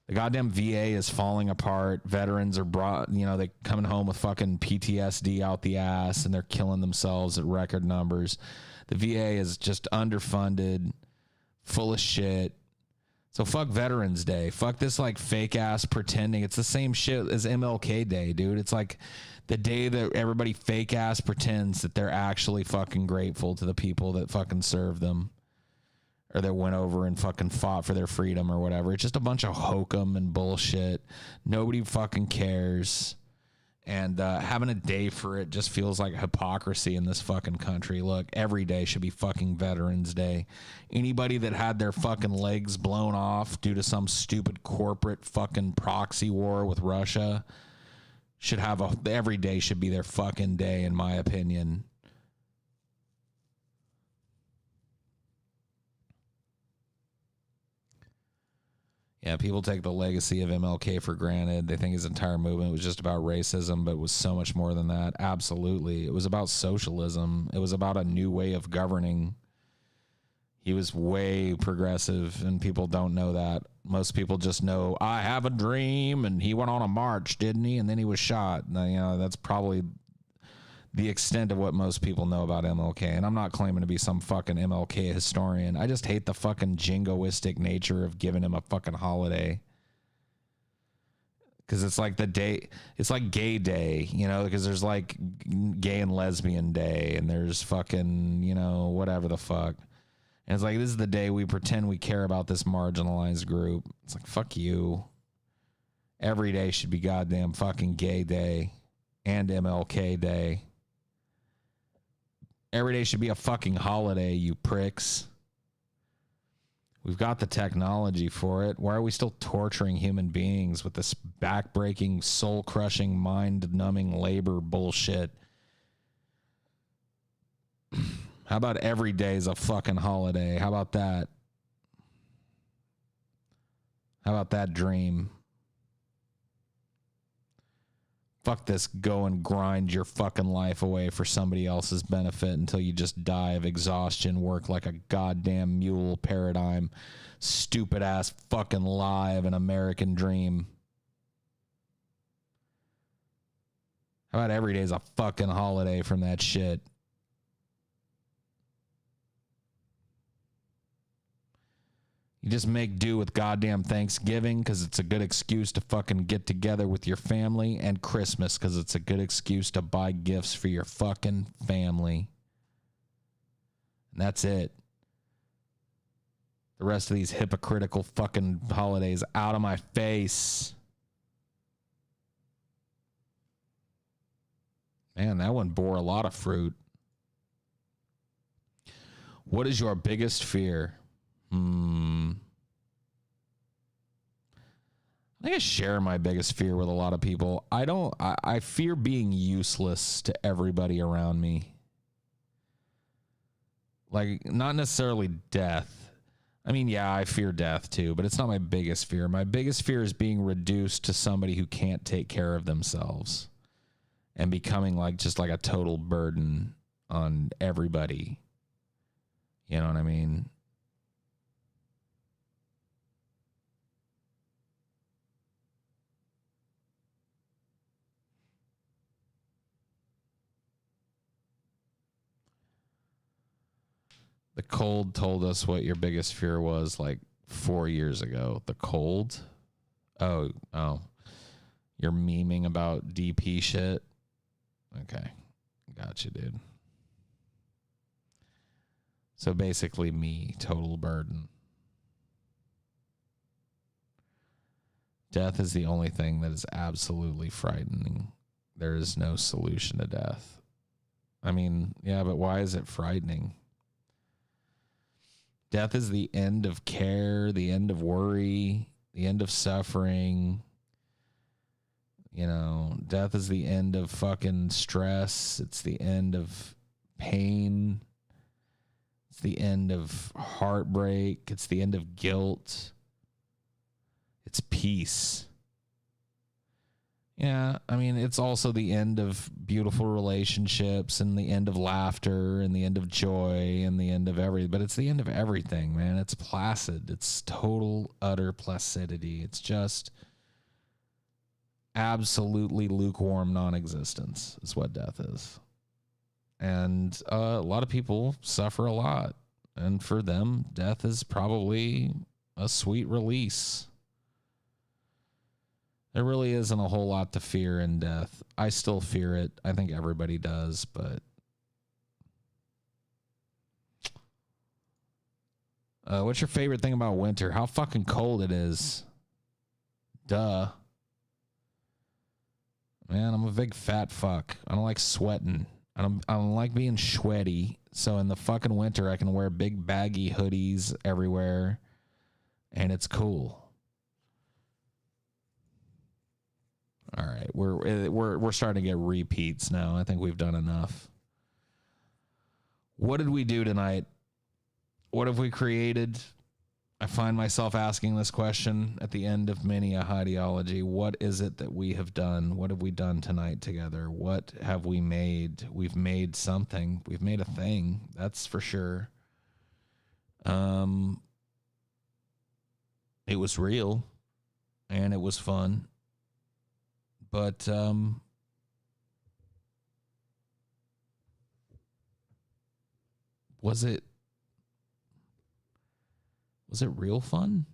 The goddamn VA is falling apart. Veterans are they're coming home with fucking PTSD out the ass and they're killing themselves at record numbers. The VA is just underfunded, full of shit. So fuck Veterans Day. Fuck this like fake ass pretending. It's the same shit as MLK Day, dude. It's like the day that everybody fake ass pretends that they're actually fucking grateful to the people that fucking served them or that went over and fucking fought for their freedom or whatever. It's just a bunch of hokum and bullshit. Nobody fucking cares. And having a day for it just feels like hypocrisy in this fucking country. Look, every day should be fucking Veterans Day. Anybody that had their fucking legs blown off due to some stupid corporate fucking proxy war with Russia should have every day should be their fucking day, in my opinion. Yeah, people take the legacy of MLK for granted. They think his entire movement was just about racism, but it was so much more than that. Absolutely. It was about socialism. It was about a new way of governing. He was way progressive, and people don't know that. Most people just know, I have a dream, and he went on a march, didn't he? And then he was shot. Now, that's probably the extent of what most people know about MLK. And I'm not claiming to be some fucking MLK historian. I just hate the fucking jingoistic nature of giving him a fucking holiday. Because it's like the day, it's like gay day, because there's like gay and lesbian day, and there's fucking, whatever the fuck. And it's like, this is the day we pretend we care about this marginalized group. It's like, fuck you. Every day should be goddamn fucking gay day and MLK day. Every day should be a fucking holiday, you pricks. We've got the technology for it. Why are we still torturing human beings with this back-breaking, soul-crushing, mind-numbing labor bullshit? How about every day's a fucking holiday? How about that? How about that dream? Fuck this, go and grind your fucking life away for somebody else's benefit until you just die of exhaustion, work like a goddamn mule paradigm, stupid ass fucking lie of an American dream. How about every day's a fucking holiday from that shit? You just make do with goddamn Thanksgiving because it's a good excuse to fucking get together with your family, and Christmas because it's a good excuse to buy gifts for your fucking family. And that's it. The rest of these hypocritical fucking holidays out of my face. Man, that one bore a lot of fruit. What is your biggest fear? I think I share my biggest fear with a lot of people. I fear being useless to everybody around me. Like, not necessarily death. I mean, yeah, I fear death too, but it's not my biggest fear. My biggest fear is being reduced to somebody who can't take care of themselves and becoming like just like a total burden on everybody. You know what I mean? The cold told us what your biggest fear was like 4 years ago. The cold? Oh. You're memeing about DP shit? Okay. Gotcha, dude. So basically me, total burden. Death is the only thing that is absolutely frightening. There is no solution to death. I mean, yeah, but why is it frightening? Death is the end of care, the end of worry, the end of suffering. You know, death is the end of fucking stress. It's the end of pain. It's the end of heartbreak. It's the end of guilt. It's peace. Yeah, I mean, it's also the end of beautiful relationships and the end of laughter and the end of joy and the end of everything. But it's the end of everything, man. It's placid. It's total, utter placidity. It's just absolutely lukewarm non-existence is what death is. And a lot of people suffer a lot. And for them, death is probably a sweet release. There really isn't a whole lot to fear in death. I still fear it. I think everybody does, but what's your favorite thing about winter? How fucking cold it is. Duh. Man, I'm a big fat fuck. I don't like sweating. I don't like being sweaty. So in the fucking winter, I can wear big baggy hoodies everywhere, and it's cool. All right, we're starting to get repeats now. I think we've done enough. What did we do tonight? What have we created? I find myself asking this question at the end of many a ideology. What is it that we have done? What have we done tonight together? What have we made? We've made something. We've made a thing. That's for sure. It was real and it was fun. But was it real fun?